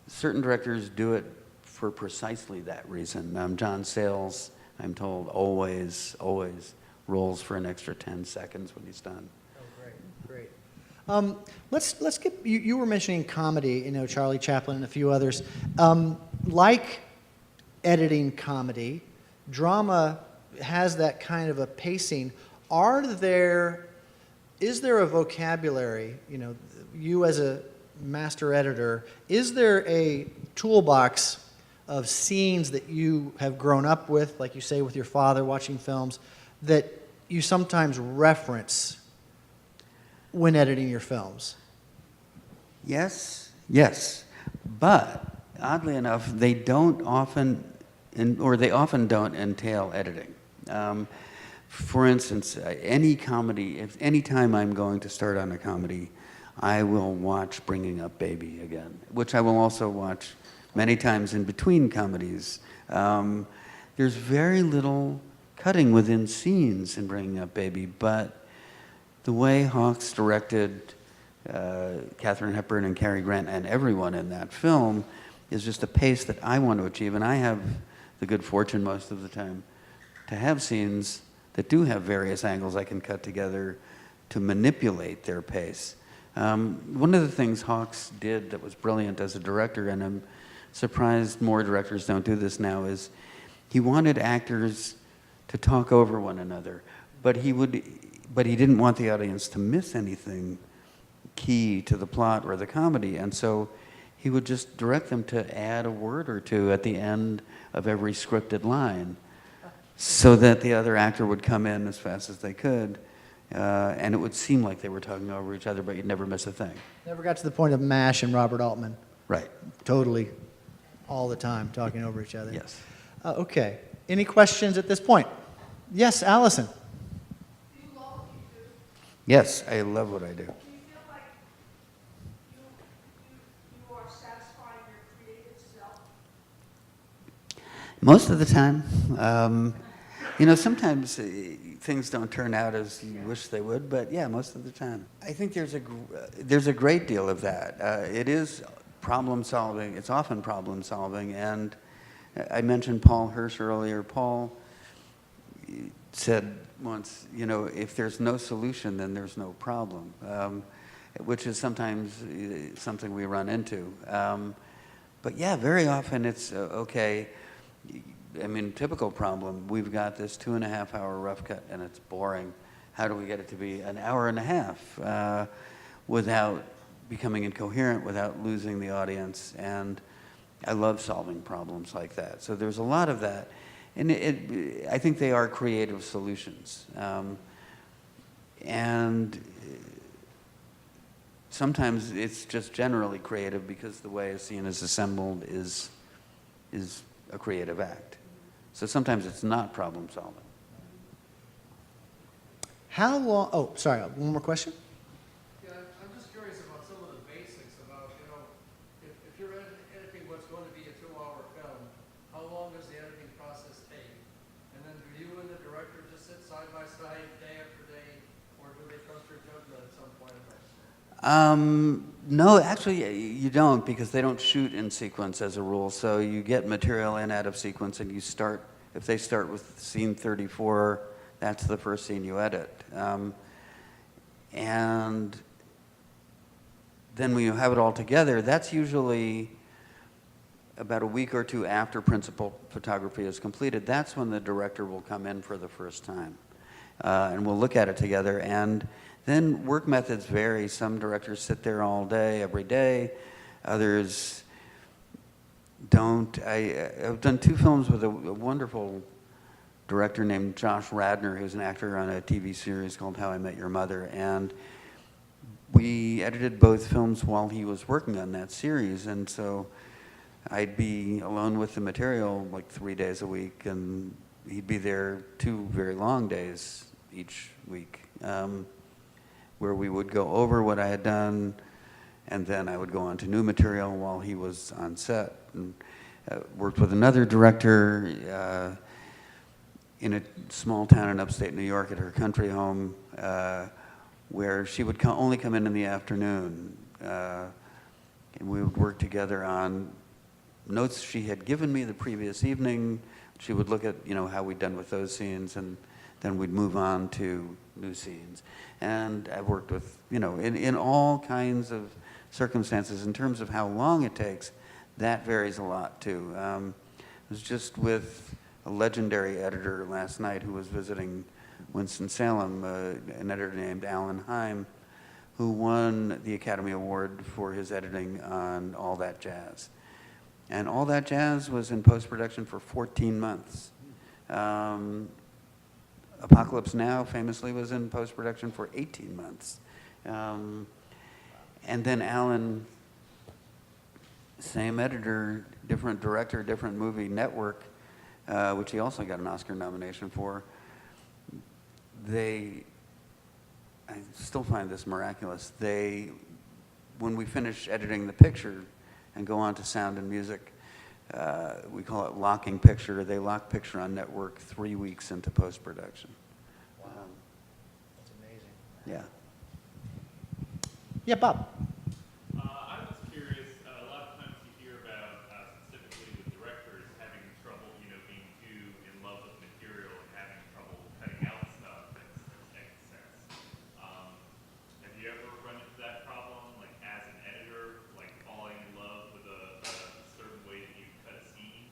Certain directors do it for precisely that reason. John Sayles, I'm told, always rolls for an extra 10 seconds when he's done. Great. Let's get you were mentioning comedy, Charlie Chaplin and a few others. Like editing comedy, drama has that kind of a pacing. Is there a vocabulary, you as a master editor, is there a toolbox of scenes that you have grown up with, like you say with your father watching films, that you sometimes reference when editing your films? Yes, yes. But oddly enough, they don't often, or they often don't entail editing. For instance, any comedy, if any time I'm going to start on a comedy, I will watch Bringing Up Baby again, which I will also watch many times in between comedies. There's very little cutting within scenes in Bringing Up Baby, but the way Hawks directed Katharine Hepburn and Cary Grant and everyone in that film is just a pace that I want to achieve. And I have the good fortune most of the time to have scenes that do have various angles I can cut together to manipulate their pace. One of the things Hawks did that was brilliant as a director, and I'm surprised more directors don't do this now, is he wanted actors to talk over one another, but he didn't want the audience to miss anything key to the plot or the comedy, and so he would just direct them to add a word or two at the end of every scripted line so that the other actor would come in as fast as they could, and it would seem like they were talking over each other, but you'd never miss a thing. Never got to the point of MASH and Robert Altman. Right. Totally, all the time, talking over each other. Yes. Okay. Any questions at this point? Yes, Allison. Yes, I love what I do. Do you feel like you are satisfying your creative self? Most of the time. Sometimes things don't turn out as you wish they would, but yeah, most of the time. I think there's a great deal of that. It is problem solving. It's often problem solving, and I mentioned Paul Hirsch earlier. Paul said once, if there's no solution, then there's no problem, which is sometimes something we run into. But yeah, very often it's okay. I mean, typical problem, we've got this 2.5-hour rough cut and it's boring. How do we get it to be an hour and a half without becoming incoherent, without losing the audience? And I love solving problems like that. So there's a lot of that. And I think they are creative solutions. And sometimes it's just generally creative because the way a scene is assembled is a creative act. So sometimes it's not problem solving. How long, oh, sorry, one more question? Yeah, I'm just curious about some of the basics about, if you're editing what's going to be a 2-hour film, how long does the editing process take? And then do you and the director just sit side by side day after day, or do they trust your judgment at some point? No, actually, you don't, because they don't shoot in sequence as a rule. So you get material in out of sequence, and you start, if they start with scene 34, that's the first scene you edit. And then when you have it all together, that's usually about a week or two after principal photography is completed. That's when the director will come in for the first time. And we'll look at it together. And then work methods vary. Some directors sit there all day, every day. Others don't. I've done 2 films with a wonderful director named Josh Radnor, who's an actor on a TV series called How I Met Your Mother. And we edited both films while he was working on that series. And so I'd be alone with the material like 3 days a week, and he'd be there 2 very long days each week, where we would go over what I had done, and then I would go on to new material while he was on set. And worked with another director in a small town in upstate New York at her country home, where she would only come in the afternoon, and we would work together on notes she had given me the previous evening. She would look at how we'd done with those scenes, and then we'd move on to new scenes. And I've worked with, in all kinds of circumstances. In terms of how long it takes, that varies a lot too. I was just with a legendary editor last night who was visiting Winston-Salem, an editor named Alan Heim, who won the Academy Award for his editing on All That Jazz. And All That Jazz was in post-production for 14 months. Apocalypse Now famously was in post-production for 18 months. And then Alan, same editor, different director, different movie, Network, which he also got an Oscar nomination for. I still find this miraculous. When we finish editing the picture and go on to sound and music, we call it locking picture. They lock picture on Network 3 weeks into post-production. Wow. That's amazing. Yeah. Yeah, Bob. I was curious, a lot of times you hear about, specifically with directors, having trouble, being too in love with material and having trouble cutting out stuff that's excess. Have you ever run into that problem, like as an editor, like falling in love with a certain way that you cut a scene?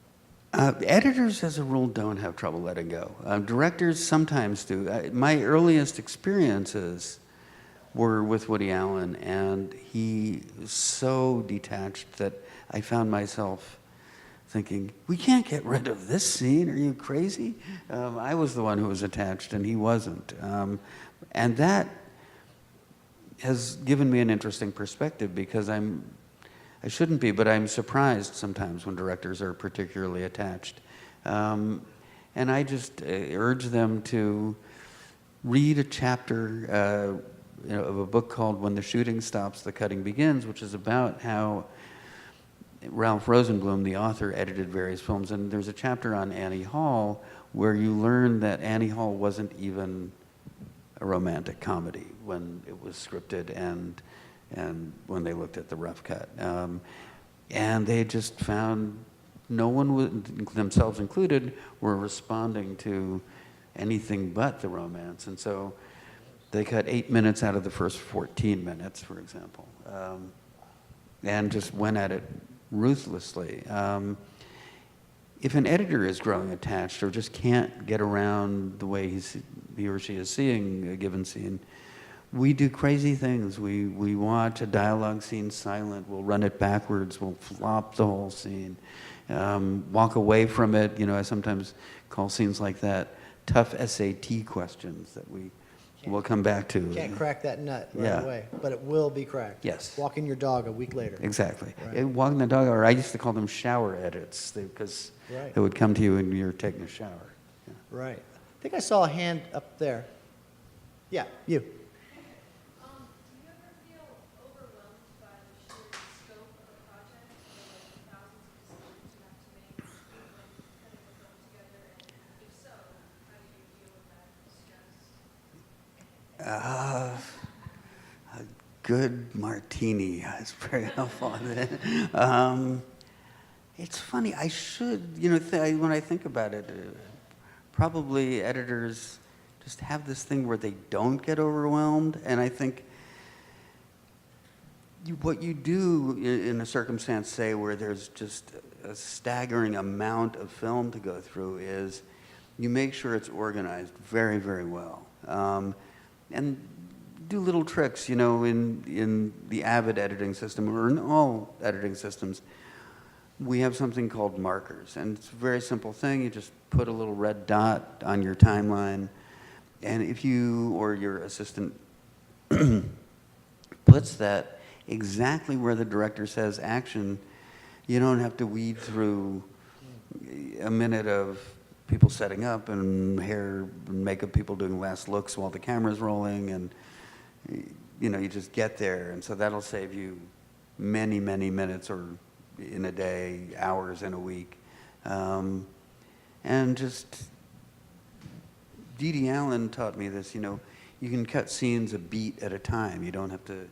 Editors, as a rule, don't have trouble letting go. Directors sometimes do. My earliest experiences were with Woody Allen, and he was so detached that I found myself thinking, we can't get rid of this scene, are you crazy? I was the one who was attached, and he wasn't. And that has given me an interesting perspective, because I shouldn't be, but I'm surprised sometimes when directors are particularly attached. And I just urge them to read a chapter of a book called When the Shooting Stops, the Cutting Begins, which is about how Ralph Rosenblum, the author, edited various films. And there's a chapter on Annie Hall where you learn that Annie Hall wasn't even a romantic comedy when it was scripted and when they looked at the rough cut. And they just found no one, themselves included, were responding to anything but the romance. And so they cut 8 minutes out of the first 14 minutes, for example, and just went at it ruthlessly. If an editor is growing attached or just can't get around the way he or she is seeing a given scene, we do crazy things. We watch a dialogue scene silent, we'll run it backwards, we'll flop the whole scene, walk away from it. I sometimes call scenes like that tough SAT questions that we'll come back to. Can't crack that nut right away, but it will be cracked. Yes. Walking your dog a week later. Exactly. Right. Walking the dog, or I used to call them shower edits, because Right. it would come to you when you're taking a shower. Yeah. Right. I think I saw a hand up there. Yeah, you. Do you ever feel overwhelmed by the sheer scope of a project, like the thousands of decisions you have to make when putting the film together, and if so, how do you deal with that stress? A good martini is very helpful. It's funny, I should, when I think about it, probably editors just have this thing where they don't get overwhelmed, and I think what you do in a circumstance, say, where there's just a staggering amount of film to go through, is you make sure it's organized very, very well. And do little tricks, in the Avid editing system, or in all editing systems. We have something called markers, and it's a very simple thing. You just put a little red dot on your timeline, and if you or your assistant puts that exactly where the director says action, you don't have to weed through a minute of people setting up and hair and makeup people doing last looks while the camera's rolling, and you just get there. And so that'll save you many, many minutes, or in a day, hours in a week. And just, Dede Allen taught me this, you can cut scenes a beat at a time. You don't have to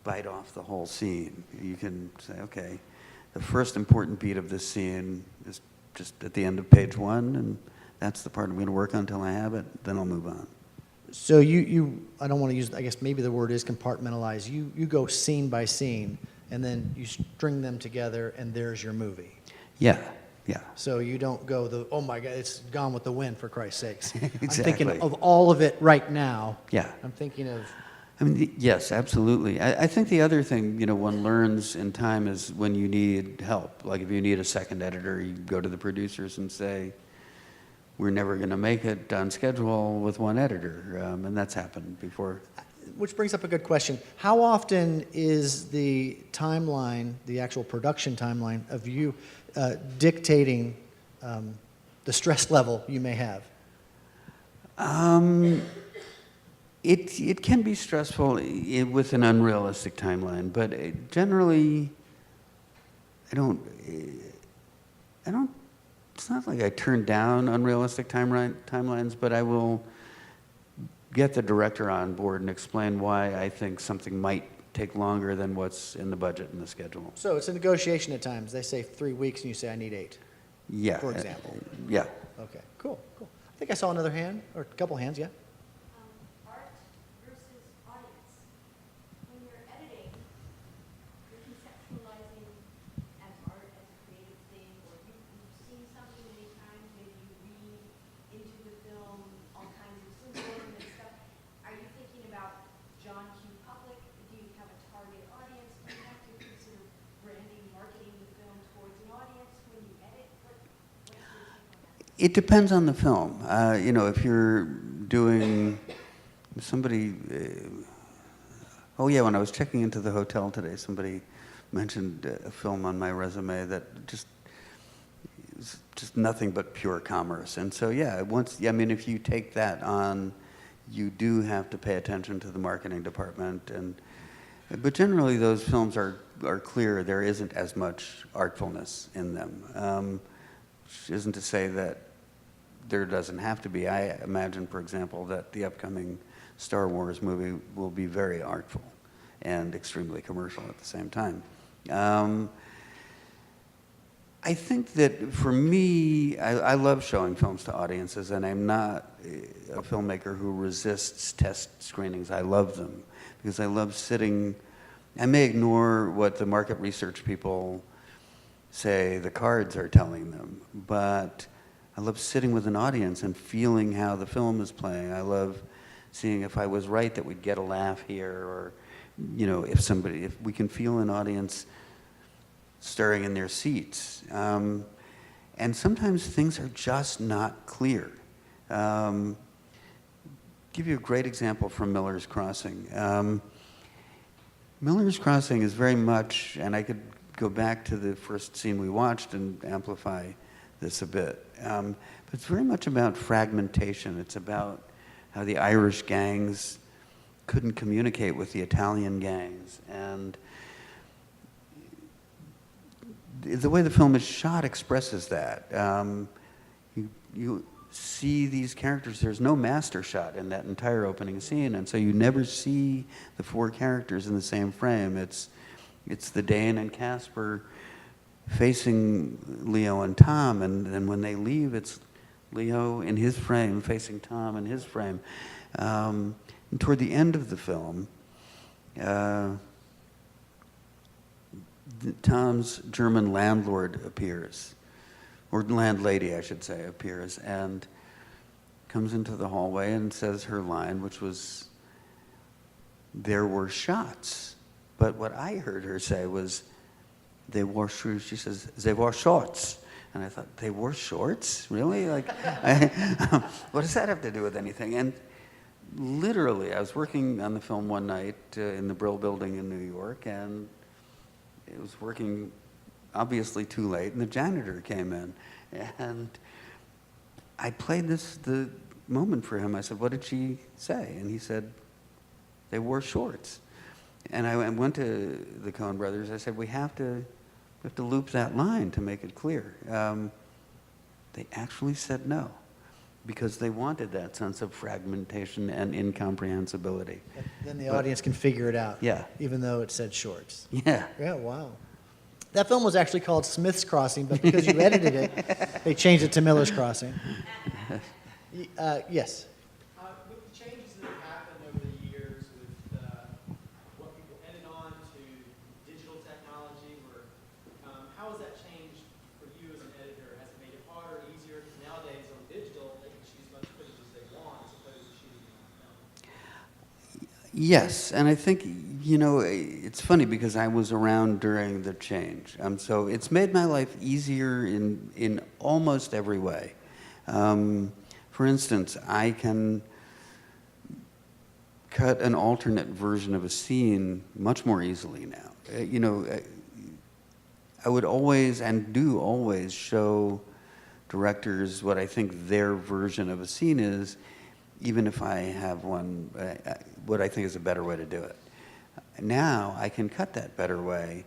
bite off the whole scene. You can say, okay, the first important beat of this scene is just at the end of page 1, and that's the part I'm going to work on until I have it, then I'll move on. So you I don't want to use, I guess maybe the word is compartmentalize. You go scene by scene, and then you string them together, and there's your movie. Yeah. So you don't go oh my God, it's Gone with the Wind, for Christ's sakes. Exactly. I'm thinking of all of it right now. Yeah. I'm thinking of I mean, yes, absolutely. I think the other thing, one learns in time is when you need help. Like if you need a second editor, you go to the producers and say, we're never going to make it on schedule with one editor. And that's happened before. Which brings up a good question. How often is the timeline, the actual production timeline of you dictating the stress level you may have? It can be stressful with an unrealistic timeline, but generally, I don't, it's not like I turn down unrealistic timelines, but I will get the director on board and explain why I think something might take longer than what's in the budget and the schedule. So it's a negotiation at times. They say 3 weeks and you say, I need 8, Yeah. for example. Yeah. Okay, cool. I think I saw another hand, or a couple hands, yeah? Art versus audience. When you're editing, you're conceptualizing as art, as a creative thing, or you've seen something many times, maybe you read into the film all kinds of symbolism and stuff. Are you thinking about John Q. Public? Do you have a target audience? Do you have to consider branding, marketing the film towards an audience when you edit? What's your take on that? It depends on the film. If you're doing somebody, oh yeah, when I was checking into the hotel today, somebody mentioned a film on my resume that is just nothing but pure commerce. And so yeah, if you take that on, you do have to pay attention to the marketing department. But generally those films are clear. There isn't as much artfulness in them. Which isn't to say that there doesn't have to be. I imagine, for example, that the upcoming Star Wars movie will be very artful and extremely commercial at the same time. I think that for me, I love showing films to audiences, and I'm not a filmmaker who resists test screenings. I love them because I love sitting. I may ignore what the market research people say the cards are telling them, but I love sitting with an audience and feeling how the film is playing. I love seeing if I was right that we'd get a laugh here, or if we can feel an audience stirring in their seats. And sometimes things are just not clear. Give you a great example from Miller's Crossing. Miller's Crossing is very much, and I could go back to the first scene we watched and amplify this a bit. But it's very much about fragmentation. It's about how the Irish gangs couldn't communicate with the Italian gangs. And the way the film is shot expresses that. You see these characters. There's no master shot in that entire opening scene, and so you never see the 4 characters in the same frame. It's the Dane and Casper facing Leo and Tom, and then when they leave, it's Leo in his frame facing Tom in his frame. And toward the end of the film, Tom's German landlord appears, or landlady, I should say, appears, and comes into the hallway and says her line, which was, "There were shots." But what I heard her say was, "They wore shoes." She says, "They wore shorts." And I thought, they wore shorts? Really? What does that have to do with anything? And literally, I was working on the film one night in the Brill Building in New York, and it was working obviously too late, and the janitor came in. And I played the moment for him. I said, "What did she say?" And he said, "They wore shorts." And I went to the Coen brothers. I said, we have to loop that line to make it clear. They actually said no, because they wanted that sense of fragmentation and incomprehensibility. Then the audience can figure it out. Yeah. Even though it said shorts. Yeah. Yeah, wow. That film was actually called Smith's Crossing, but because you edited it, they changed it to Miller's Crossing. Yes. With the changes that have happened over the years with what people edit on to digital technology, how has that changed for you as an editor? Has it made it harder, easier? Nowadays on digital, they can choose as much footage as they want as opposed to shooting it on film. Yes, and I think, you know, it's funny because I was around during the change. So it's made my life easier in almost every way. For instance, I can cut an alternate version of a scene much more easily now. I would always and do always show directors what I think their version of a scene is, even if I have one, what I think is a better way to do it. Now I can cut that better way,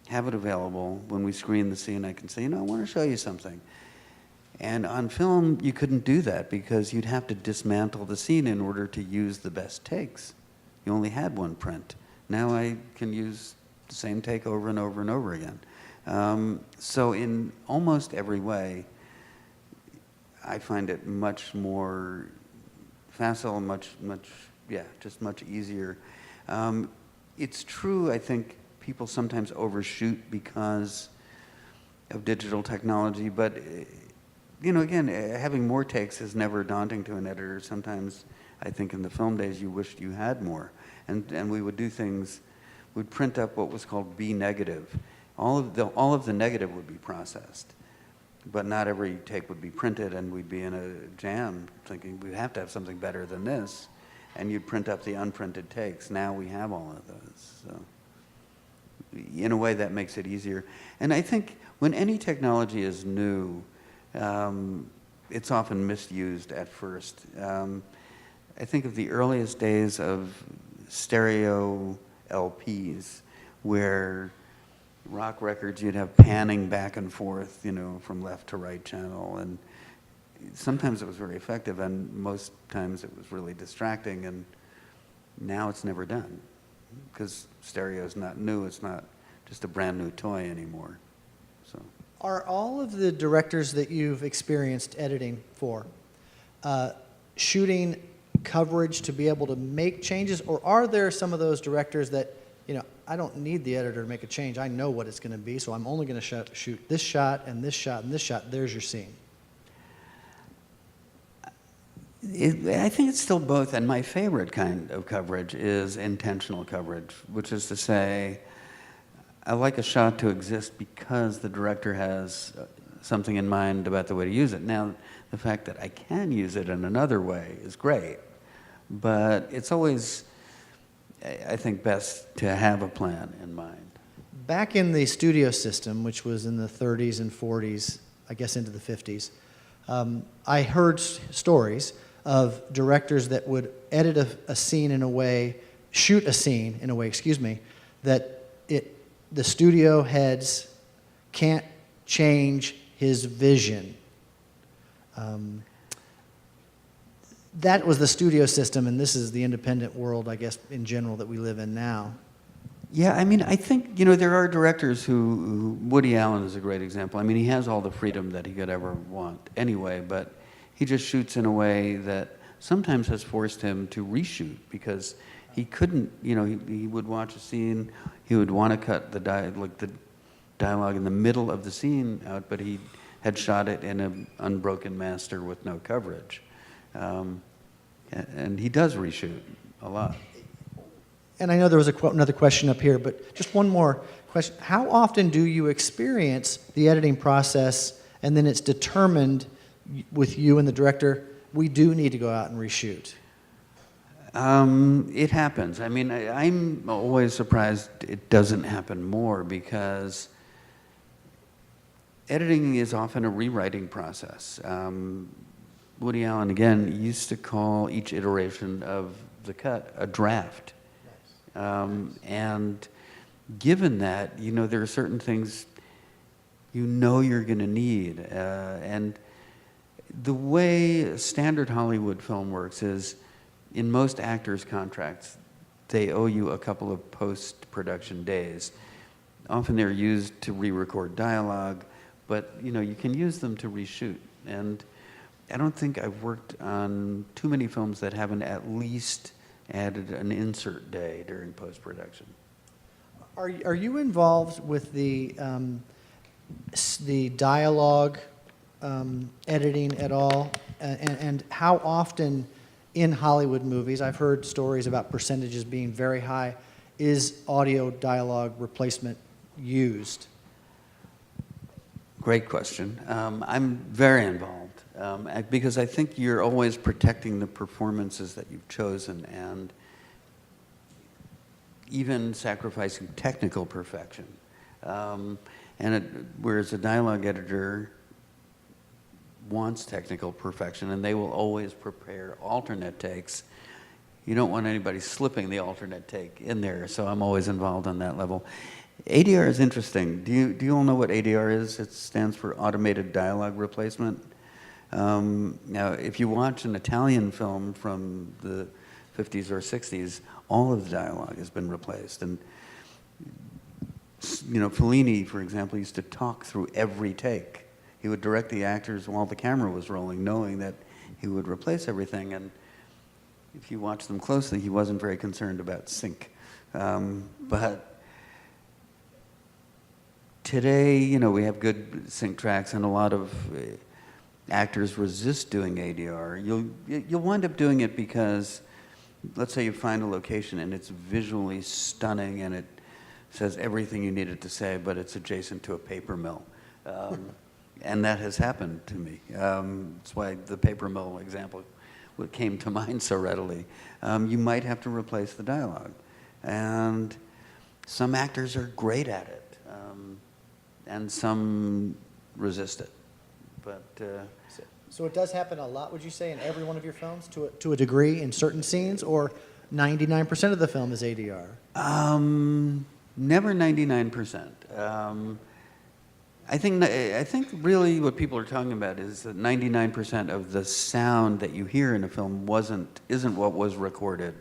have it available. When we screen the scene, I can say, I want to show you something. And on film, you couldn't do that because you'd have to dismantle the scene in order to use the best takes. You only had one print. Now I can use the same take over and over and over again. So in almost every way, I find it much more facile, just much easier. It's true, I think people sometimes overshoot because of digital technology, but again, having more takes is never daunting to an editor. Sometimes I think in the film days you wished you had more. And we would do things, we'd print up what was called B negative. All of the negative would be processed, but not every take would be printed, and we'd be in a jam thinking we have to have something better than this, and you'd print up the unprinted takes. Now we have all of those. So in a way that makes it easier. And I think when any technology is new, it's often misused at first. I think of the earliest days of stereo LPs, where rock records you'd have panning back and forth, from left to right channel, and sometimes it was very effective, and most times it was really distracting, and now it's never done because stereo is not new. It's not just a brand new toy anymore. So. Are all of the directors that you've experienced editing for shooting coverage to be able to make changes, or are there some of those directors that, I don't need the editor to make a change. I know what it's going to be, so I'm only going to shoot this shot and this shot and this shot. There's your scene. I think it's still both, and my favorite kind of coverage is intentional coverage, which is to say, I like a shot to exist because the director has something in mind about the way to use it. Now, the fact that I can use it in another way is great, but it's always, I think, best to have a plan in mind. Back in the studio system, which was in the 30s and 40s, I guess into the 50s, I heard stories of directors that would edit a scene in a way, shoot a scene in a way, that the studio heads can't change his vision. That was the studio system, and this is the independent world, I guess, in general, that we live in now. Yeah, I think, there are directors who Woody Allen is a great example. He has all the freedom that he could ever want anyway, but he just shoots in a way that sometimes has forced him to reshoot because he couldn't, he would watch a scene, he would want to cut the dialogue in the middle of the scene out, but he had shot it in an unbroken master with no coverage. And he does reshoot a lot. And I know there was another question up here, but just one more question. How often do you experience the editing process and then it's determined with you and the director, we do need to go out and reshoot? It happens. I'm always surprised it doesn't happen more because editing is often a rewriting process. Woody Allen, again, used to call each iteration of the cut a draft. And given that, there are certain things you're going to need. And the way standard Hollywood film works is, in most actors' contracts, they owe you a couple of post-production days. Often they're used to re-record dialogue, but you can use them to reshoot. And I don't think I've worked on too many films that haven't at least added an insert day during post-production. Are you involved with the dialogue editing at all? And how often in Hollywood movies, I've heard stories about percentages being very high. Is audio dialogue replacement used? Great question. I'm very involved because I think you're always protecting the performances that you've chosen and even sacrificing technical perfection. Whereas a dialogue editor wants technical perfection, and they will always prepare alternate takes. You don't want anybody slipping the alternate take in there, so I'm always involved on that level. ADR is interesting. Do you all know what ADR is? It stands for Automated Dialogue Replacement. Now, if you watch an Italian film from the 50s or 60s, all of the dialogue has been replaced. And, you know, Fellini, for example, used to talk through every take. He would direct the actors while the camera was rolling, knowing that he would replace everything. And if you watch them closely, he wasn't very concerned about sync. But today, you know, we have good sync tracks, and a lot of actors resist doing ADR. You'll wind up doing it because, let's say you find a location and it's visually stunning and it says everything you need it to say, but it's adjacent to a paper mill. And that has happened to me. That's why the paper mill example came to mind so readily. You might have to replace the dialogue. And some actors are great at it, and some resist it. But So it does happen a lot, would you say, in every one of your films, to a degree, in certain scenes, or 99% of the film is ADR? Never 99%. I think really what people are talking about is that 99% of the sound that you hear in a film isn't what was recorded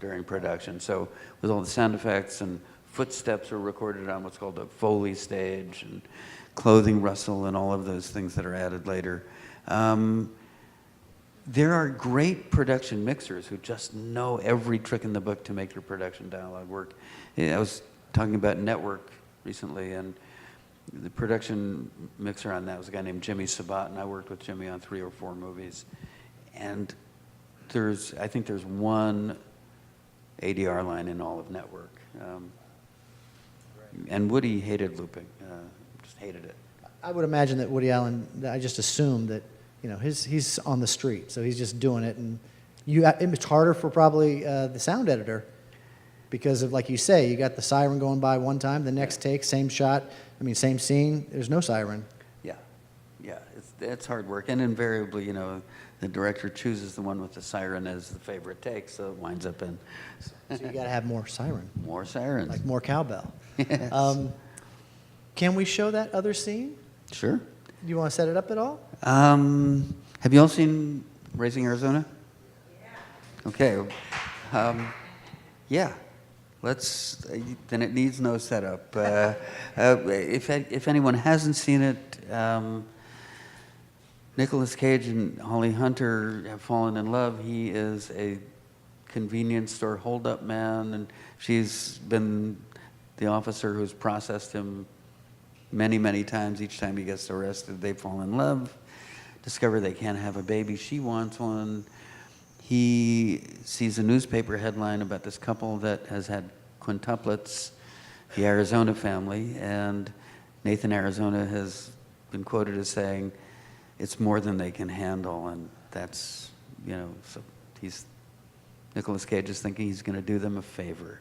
during production. So with all the sound effects and footsteps are recorded on what's called a Foley stage, and clothing rustle and all of those things that are added later. There are great production mixers who just know every trick in the book to make your production dialogue work. I was talking about Network recently, and the production mixer on that was a guy named Jimmy Sabat, and I worked with Jimmy on 3 or 4 movies. And I think there's one ADR line in all of Network. And Woody hated looping, just hated it. I would imagine that Woody Allen, I just assumed that, you know, he's on the street, so he's just doing it. And it's harder for probably the sound editor because of, like you say, you got the siren going by one time, the next take, same shot, same scene, there's no siren. Yeah, it's hard work. And invariably, you know, the director chooses the one with the siren as the favorite take, so it winds up in... So you got to have more siren. More sirens. Like more cowbell. Yes. Can we show that other scene? Sure. Do you want to set it up at all? Have you all seen Raising Arizona? Yeah. Okay. Yeah. Then it needs no setup. If anyone hasn't seen it, Nicolas Cage and Holly Hunter have fallen in love. He is a convenience store hold-up man, and she's been the officer who's processed him many, many times. Each time he gets arrested, they fall in love, discover they can't have a baby. She wants one. He sees a newspaper headline about this couple that has had quintuplets, the Arizona family, and Nathan Arizona has been quoted as saying, "It's more than they can handle," and that's, you know, so Nicolas Cage is thinking he's going to do them a favor.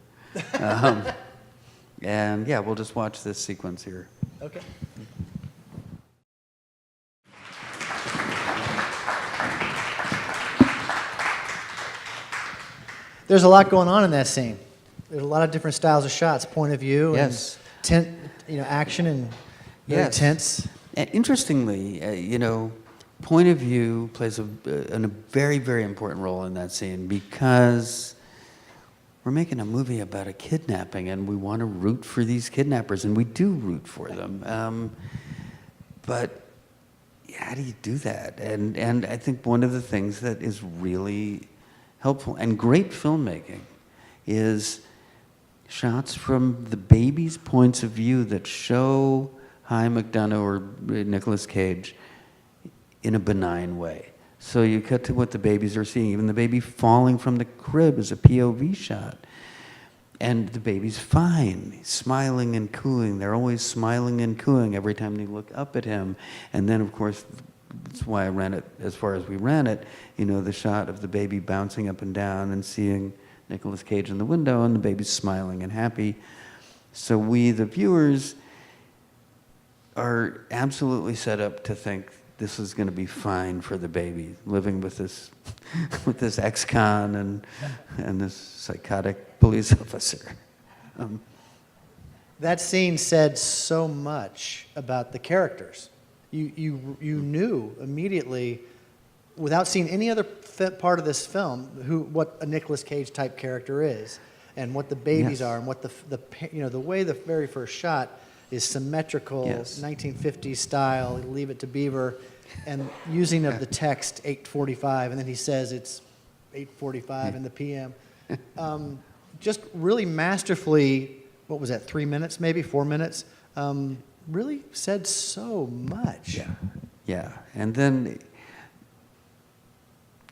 And yeah, we'll just watch this sequence here. Okay. There's a lot going on in that scene. There's a lot of different styles of shots, point of view, Yes. and action, and very Yes. tense. And interestingly, you know, point of view plays a very, very important role in that scene because we're making a movie about a kidnapping and we want to root for these kidnappers, and we do root for them. But how do you do that? And I think one of the things that is really helpful and great filmmaking is shots from the baby's points of view that show Hy McDonough or Nicolas Cage in a benign way. So you cut to what the babies are seeing. Even the baby falling from the crib is a POV shot. And the baby's fine, he's smiling and cooing. They're always smiling and cooing every time they look up at him. And then, of course, that's why I ran it as far as we ran it, the shot of the baby bouncing up and down and seeing Nicolas Cage in the window, and the baby's smiling and happy. So we, the viewers, are absolutely set up to think this is going to be fine for the baby, living with this, with this ex-con and this psychotic police officer. That scene said so much about the characters. You knew immediately, without seeing any other part of this film, what a Nicolas Cage type character is, and what the babies Yes. are, and what the way the very first shot is symmetrical, Yes. 1950s style. Leave it to Beaver, and using of the text 8:45, and then he says it's 8:45 in the p.m. Just really masterfully. What was that? 3 minutes, maybe 4 minutes. Really said so much. Yeah. And then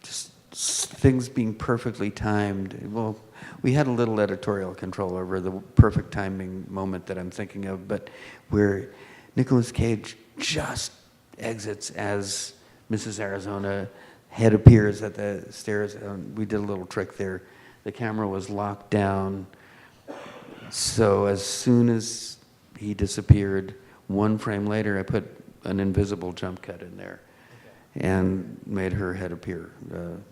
just things being perfectly timed. Well, we had a little editorial control over the perfect timing moment that I'm thinking of, but where Nicolas Cage just exits as Mrs. Arizona, head appears at the stairs. We did a little trick there. The camera was locked down, so as soon as he disappeared, 1 frame later, I put an invisible jump cut in there and made her head appear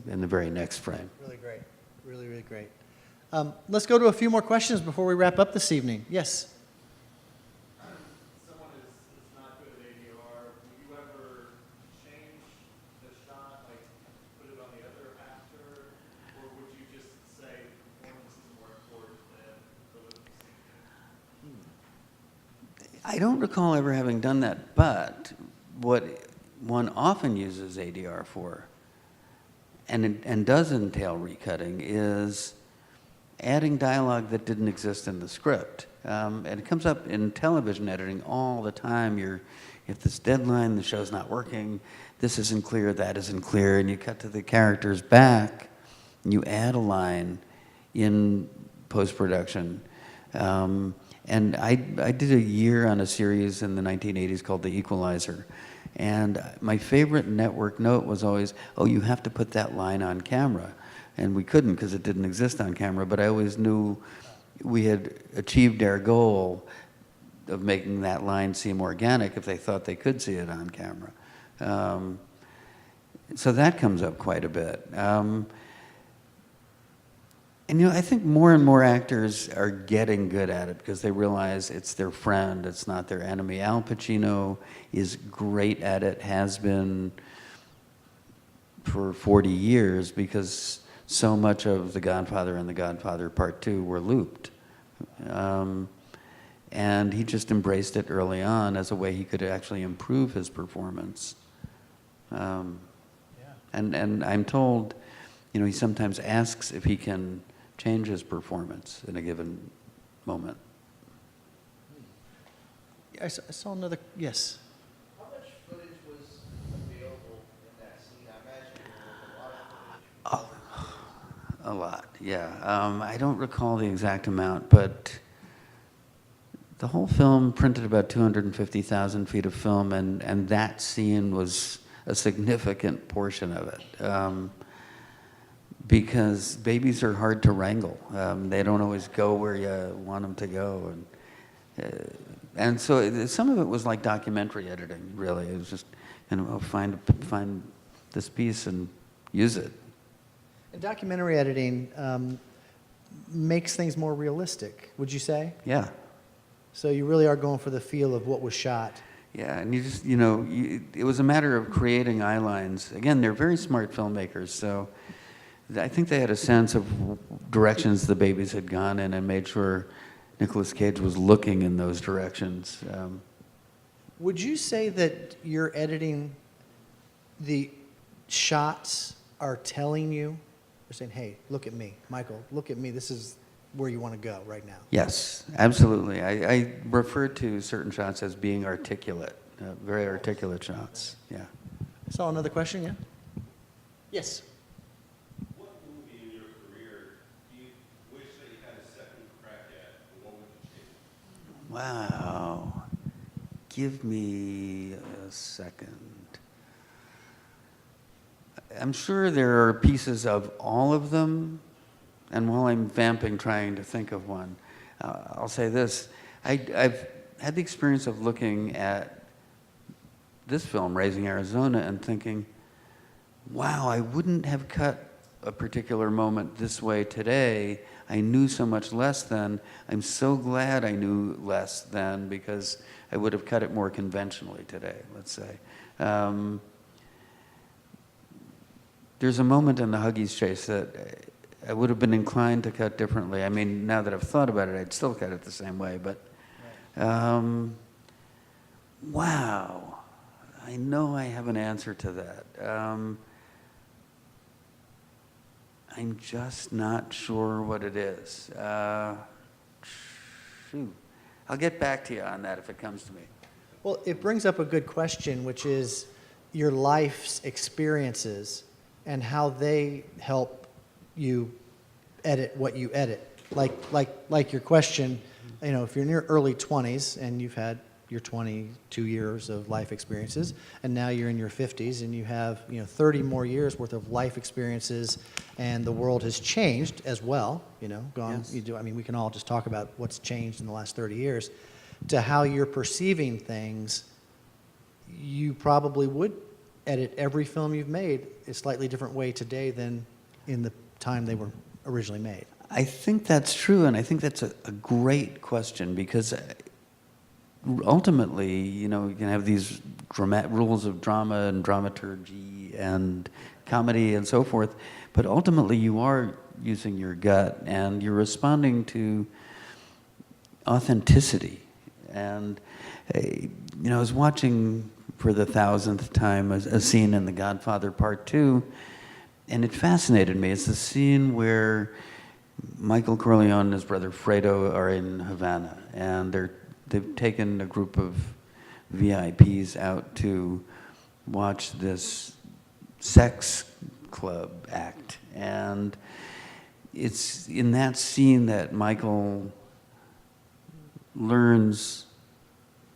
in the very next frame. Really great. Really, really great. Let's go to a few more questions before we wrap up this evening. Yes? Someone is not good at ADR. Will you ever change the shot, like put it on the other actor? Or would you just say performance is more important than the lip sync? I don't recall ever having done that, but what one often uses ADR for, and does entail recutting, is adding dialogue that didn't exist in the script. And it comes up in television editing all the time. You have this deadline, the show's not working, this isn't clear, that isn't clear, and you cut to the character's back, and you add a line in post-production. And I did a year on a series in the 1980s called The Equalizer. And my favorite network note was always, oh, you have to put that line on camera. And we couldn't because it didn't exist on camera, but I always knew we had achieved our goal of making that line seem organic if they thought they could see it on camera. So that comes up quite a bit. And I think more and more actors are getting good at it because they realize it's their friend, it's not their enemy. Al Pacino is great at it, has been for 40 years because so much of The Godfather and The Godfather Part 2 were looped. And he just embraced it early on as a way he could actually improve his performance. And I'm told, he sometimes asks if he can change his performance in a given moment. I saw another, yes. How much footage was available in that scene? I imagine there was a lot of footage. A lot, yeah. I don't recall the exact amount, but the whole film printed about 250,000 feet of film, and that scene was a significant portion of it. Because babies are hard to wrangle. They don't always go where you want them to go. And so some of it was like documentary editing, really. It was just, find this piece and use it. And documentary editing makes things more realistic, would you say? Yeah. So you really are going for the feel of what was shot. Yeah, and you just, it was a matter of creating eye lines. Again, they're very smart filmmakers, so I think they had a sense of directions the babies had gone in and made sure Nicolas Cage was looking in those directions. Would you say that your editing, the shots are telling you, they're saying, hey, look at me, Michael, look at me, this is where you want to go right now? Yes, absolutely. I refer to certain shots as being articulate, very articulate shots, yeah. I saw another question, yeah? Yes. What movie in your career do you wish that you had a second crack at, and what would you change? Wow. Give me a second. I'm sure there are pieces of all of them, and while I'm vamping trying to think of one, I'll say this. I've had the experience of looking at this film, Raising Arizona, and thinking, wow, I wouldn't have cut a particular moment this way today. I knew so much less then. I'm so glad I knew less then, because I would have cut it more conventionally today, let's say. There's a moment in the Huggies chase that I would have been inclined to cut differently. I mean, now that I've thought about it, I'd still cut it the same way, but wow. I know I have an answer to that. I'm just not sure what it is. Shoot. I'll get back to you on that if it comes to me. Well, it brings up a good question, which is your life's experiences and how they help you edit what you edit. Like your question, you know, if you're in your early 20s and you've had your 22 years of life experiences, and now you're in your 50s and you have, you know, 30 more years worth of life experiences, and the world has changed as well, you know, gone. Yes. I mean, we can all just talk about what's changed in the last 30 years, to how you're perceiving things. You probably would edit every film you've made a slightly different way today than in the time they were originally made. I think that's true, and I think that's a great question, because ultimately, you know, you can have these rules of drama and dramaturgy and comedy and so forth, but ultimately you are using your gut and you're responding to authenticity. And, you know, I was watching for the 1000th time a scene in The Godfather Part 2, and it fascinated me. It's the scene where Michael Corleone and his brother Fredo are in Havana, and they've taken a group of VIPs out to watch this sex club act. And it's in that scene that Michael learns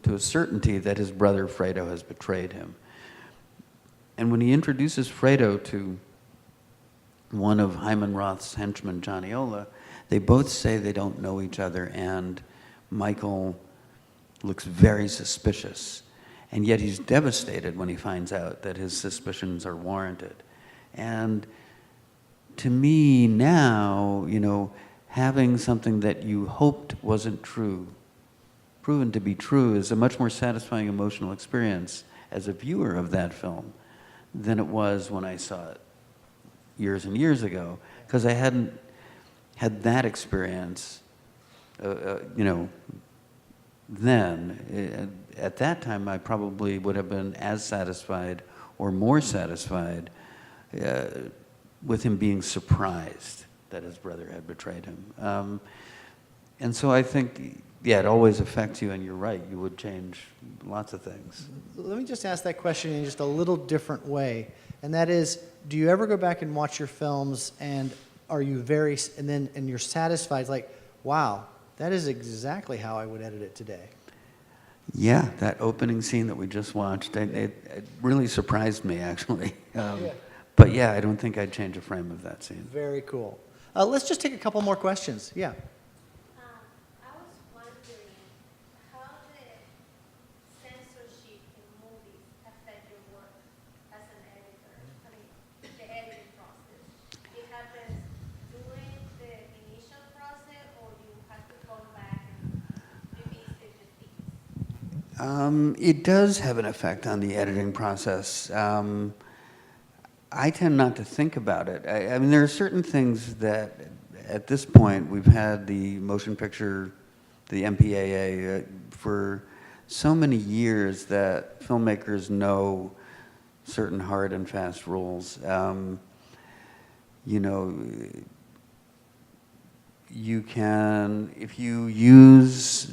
to a certainty that his brother Fredo has betrayed him. And when he introduces Fredo to one of Hyman Roth's henchmen, Johnny Ola, they both say they don't know each other, and Michael looks very suspicious. And yet he's devastated when he finds out that his suspicions are warranted. And to me now, you know, having something that you hoped wasn't true, proven to be true, is a much more satisfying emotional experience as a viewer of that film than it was when I saw it years and years ago, because I hadn't had that experience, you know, then. At that time, I probably would have been as satisfied or more satisfied with him being surprised that his brother had betrayed him. And so I think, yeah, it always affects you, and you're right, you would change lots of things. Let me just ask that question in just a little different way, and that is, do you ever go back and watch your films, and are you and you're satisfied, like, wow, that is exactly how I would edit it today? Yeah, that opening scene that we just watched, it really surprised me, actually. But yeah, I don't think I'd change a frame of that scene. Very cool. Let's just take a couple more questions. Yeah. I was wondering how the censorship in movies affect your work as an editor. I mean, the editing process. It happens during the initial process, or you have to come back and revisit the piece? It does have an effect on the editing process. I tend not to think about it. I mean, there are certain things that, at this point, we've had the motion picture, the MPAA, for so many years that filmmakers know certain hard and fast rules. You know, you can, if you use,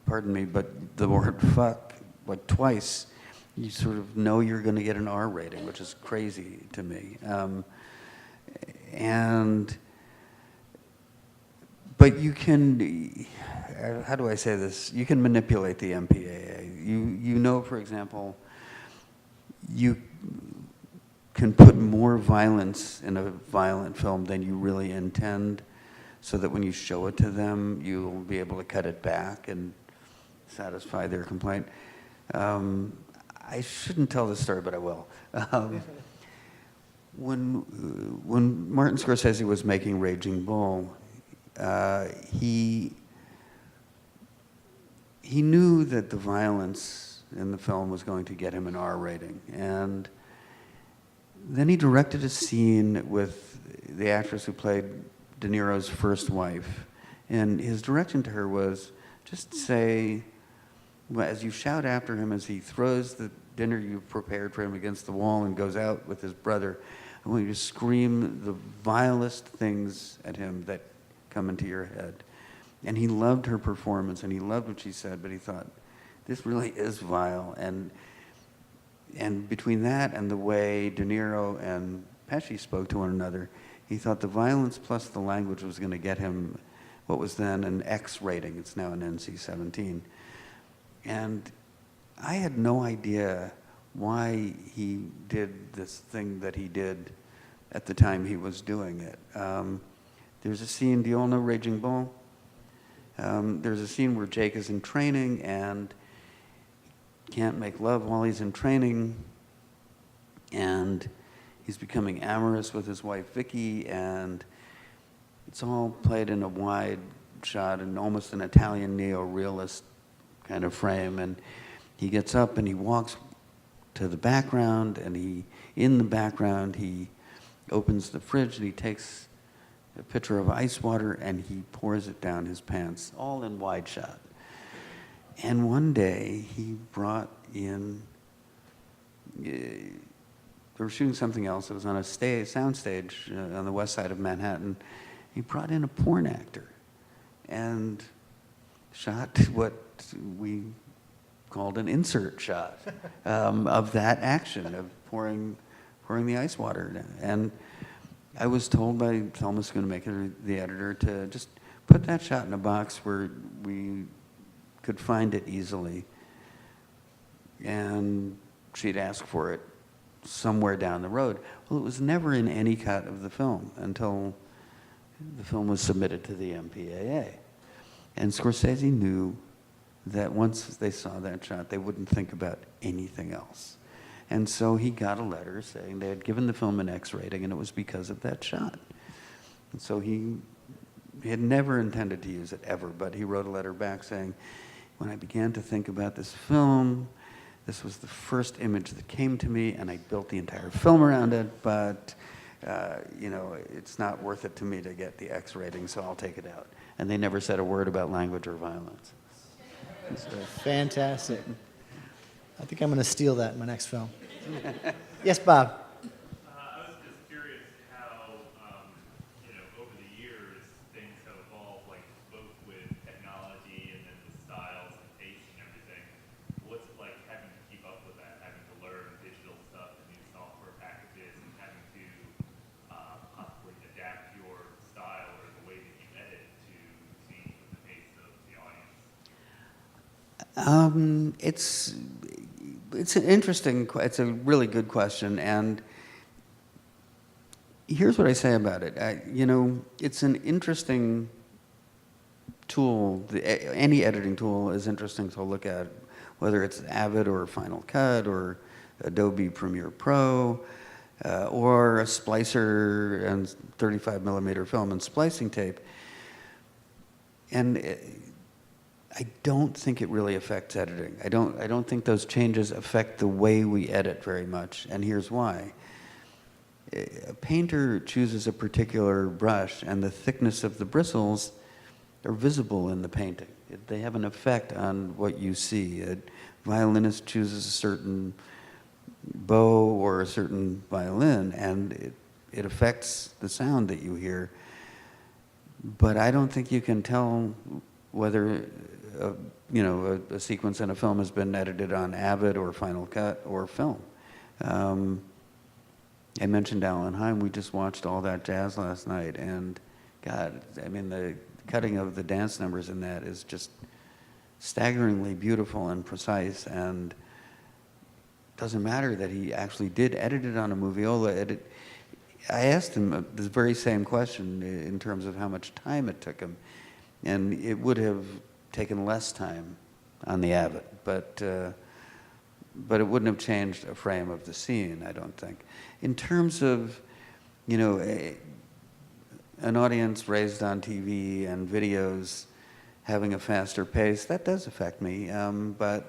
pardon me, but the word fuck like twice you sort of know you're going to get an R rating, which is crazy to me. But you can, how do I say this? You can manipulate the MPAA. You know, for example, you can put more violence in a violent film than you really intend, so that when you show it to them, you'll be able to cut it back and satisfy their complaint. I shouldn't tell this story, but I will. When Martin Scorsese was making Raging Bull, he knew that the violence in the film was going to get him an R rating, and then he directed a scene with the actress who played De Niro's first wife, and his direction to her was just say, well, as you shout after him as he throws the dinner you've prepared for him against the wall and goes out with his brother, I want you to scream the vilest things at him that come into your head. And he loved her performance, and he loved what she said, but he thought, this really is vile. And between that and the way De Niro and Pesci spoke to one another, he thought the violence plus the language was going to get him what was then an X rating. It's now an NC-17. And I had no idea why he did this thing that he did at the time he was doing it. There's a scene, do you all know Raging Bull? There's a scene where Jake is in training and can't make love while he's in training, and he's becoming amorous with his wife Vicky, and it's all played in a wide shot and almost an Italian neo-realist kind of frame. And he gets up and he walks to the background, and in the background he opens the fridge and he takes a pitcher of ice water and he pours it down his pants, all in wide shot. And one day he brought in, they were shooting something else. It was on a sound stage on the west side of Manhattan. He brought in a porn actor and shot what we called an insert shot of that action of pouring the ice water down. And I was told by Thelma Schoonemaker, the editor, to just put that shot in a box where we could find it easily, and she'd ask for it somewhere down the road. Well, it was never in any cut of the film until the film was submitted to the MPAA. And Scorsese knew that once they saw that shot, they wouldn't think about anything else. And so he got a letter saying they had given the film an X rating, and it was because of that shot. And so he had never intended to use it ever, but he wrote a letter back saying, when I began to think about this film, this was the first image that came to me, and I built the entire film around it, but it's not worth it to me to get the X rating, so I'll take it out. And they never said a word about language or violence. So, fantastic. I think I'm going to steal that in my next film. Yes, Bob. I was just curious how, over the years, things have evolved, like both with technology and then the styles and taste and everything. What's it like having to keep up with that, having to learn digital stuff and new software packages, and having to possibly adapt your style or the way that you edit to change with the taste of the audience? It's a really good question, and here's what I say about it. It's an interesting tool. Any editing tool is interesting to look at, whether it's Avid or Final Cut or Adobe Premiere Pro, or a splicer and 35 millimeter film and splicing tape. And I don't think it really affects editing. I don't think those changes affect the way we edit very much, and here's why. A painter chooses a particular brush, and the thickness of the bristles are visible in the painting. They have an effect on what you see. A violinist chooses a certain bow or a certain violin, and it affects the sound that you hear. But I don't think you can tell whether a sequence in a film has been edited on Avid or Final Cut or film. I mentioned Alan Hyme. We just watched All That Jazz last night, and God, I mean, the cutting of the dance numbers in that is just staggeringly beautiful and precise, and doesn't matter that he actually did edit it on a moviola. I asked him the very same question in terms of how much time it took him, and it would have taken less time on the Avid, but it wouldn't have changed a frame of the scene, I don't think. In terms of, an audience raised on TV and videos having a faster pace, that does affect me, but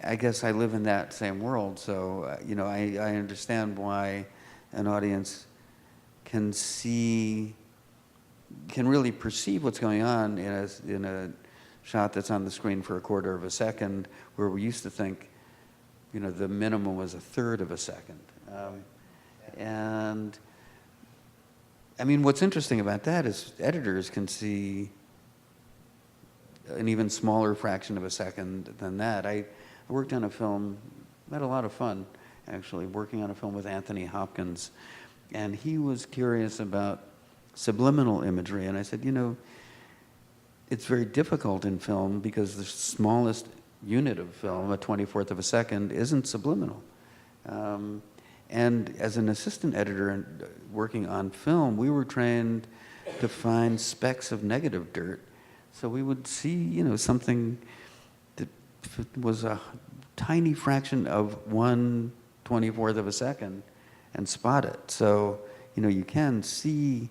I guess I live in that same world, so, I understand why an audience can really perceive what's going on in a shot that's on the screen for a quarter of a second, where we used to think, the minimum was a third of a second. And I mean, what's interesting about that is editors can see an even smaller fraction of a second than that. I worked on a film, had a lot of fun, actually, working on a film with Anthony Hopkins, and he was curious about subliminal imagery, and I said, it's very difficult in film because the smallest unit of film, a 24th of a second, isn't subliminal. And as an assistant editor and working on film, we were trained to find specks of negative dirt. So we would see, something that was a tiny fraction of 1/24th of a second and spot it. So, you can see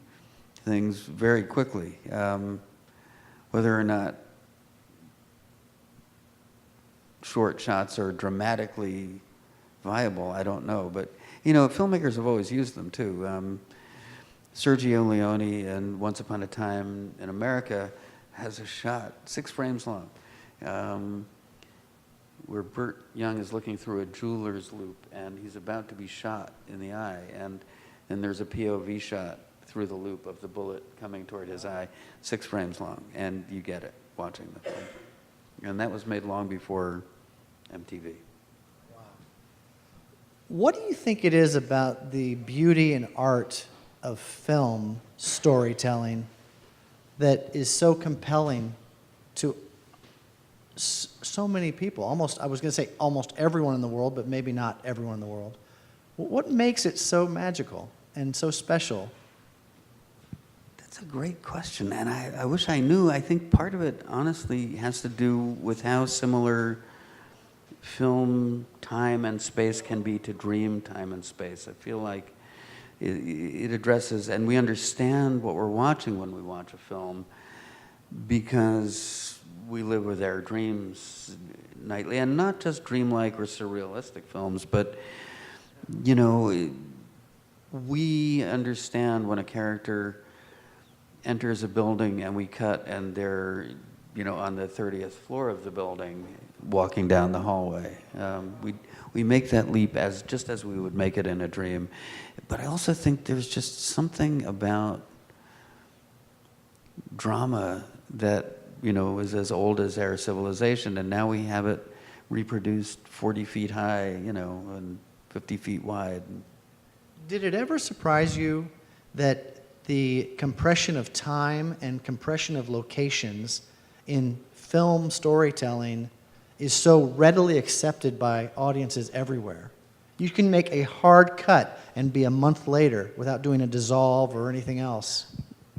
things very quickly. Whether or not short shots are dramatically viable, I don't know. But, filmmakers have always used them too. Sergio Leone in Once Upon a Time in America has a shot, 6 frames long, where Burt Young is looking through a jeweler's loop and he's about to be shot in the eye. And then there's a POV shot through the loop of the bullet coming toward his eye, 6 frames long, and you get it watching the film. And that was made long before MTV. What do you think it is about the beauty and art of film storytelling that is so compelling to so many people? I was going to say almost everyone in the world, but maybe not everyone in the world. What makes it so magical and so special? That's a great question, and I wish I knew. I think part of it, honestly, has to do with how similar film time and space can be to dream time and space. I feel like it addresses, and we understand what we're watching when we watch a film because we live with our dreams nightly, and not just dreamlike or surrealistic films, but, we understand when a character enters a building and we cut and they're, on the 30th floor of the building, walking down the hallway. We make that leap just as we would make it in a dream. But I also think there's just something about drama that, is as old as our civilization, and now we have it reproduced 40 feet high, and 50 feet wide. Did it ever surprise you that the compression of time and compression of locations in film storytelling is so readily accepted by audiences everywhere? You can make a hard cut and be a month later without doing a dissolve or anything else.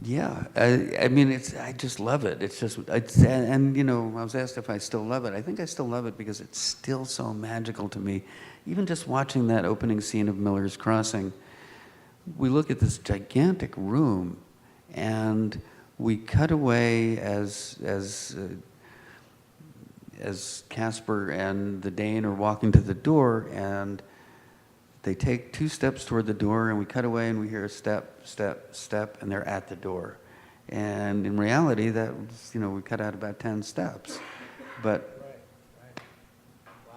Yeah, I mean, I just love it. And I was asked if I still love it. I think I still love it because it's still so magical to me. Even just watching that opening scene of Miller's Crossing, we look at this gigantic room, and we cut away as Casper and the Dane are walking to the door, and they take 2 steps toward the door, and we cut away, and we hear a step, step, step, and they're at the door. And in reality, that was, we cut out about 10 steps. But Wow.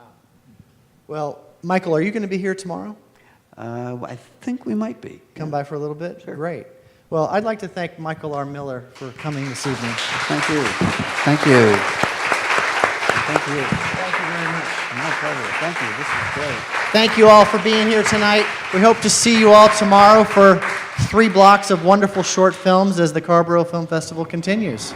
Well, Michael, are you going to be here tomorrow? I think we might be. Come by for a little bit? Sure. Great. Well, I'd like to thank Michael R. Miller for coming this evening. Thank you. Thank you. Thank you. Thank you very much. My pleasure. Thank you. This is great. Thank you all for being here tonight. We hope to see you all tomorrow for 3 blocks of wonderful short films as the Carrboro Film Festival continues.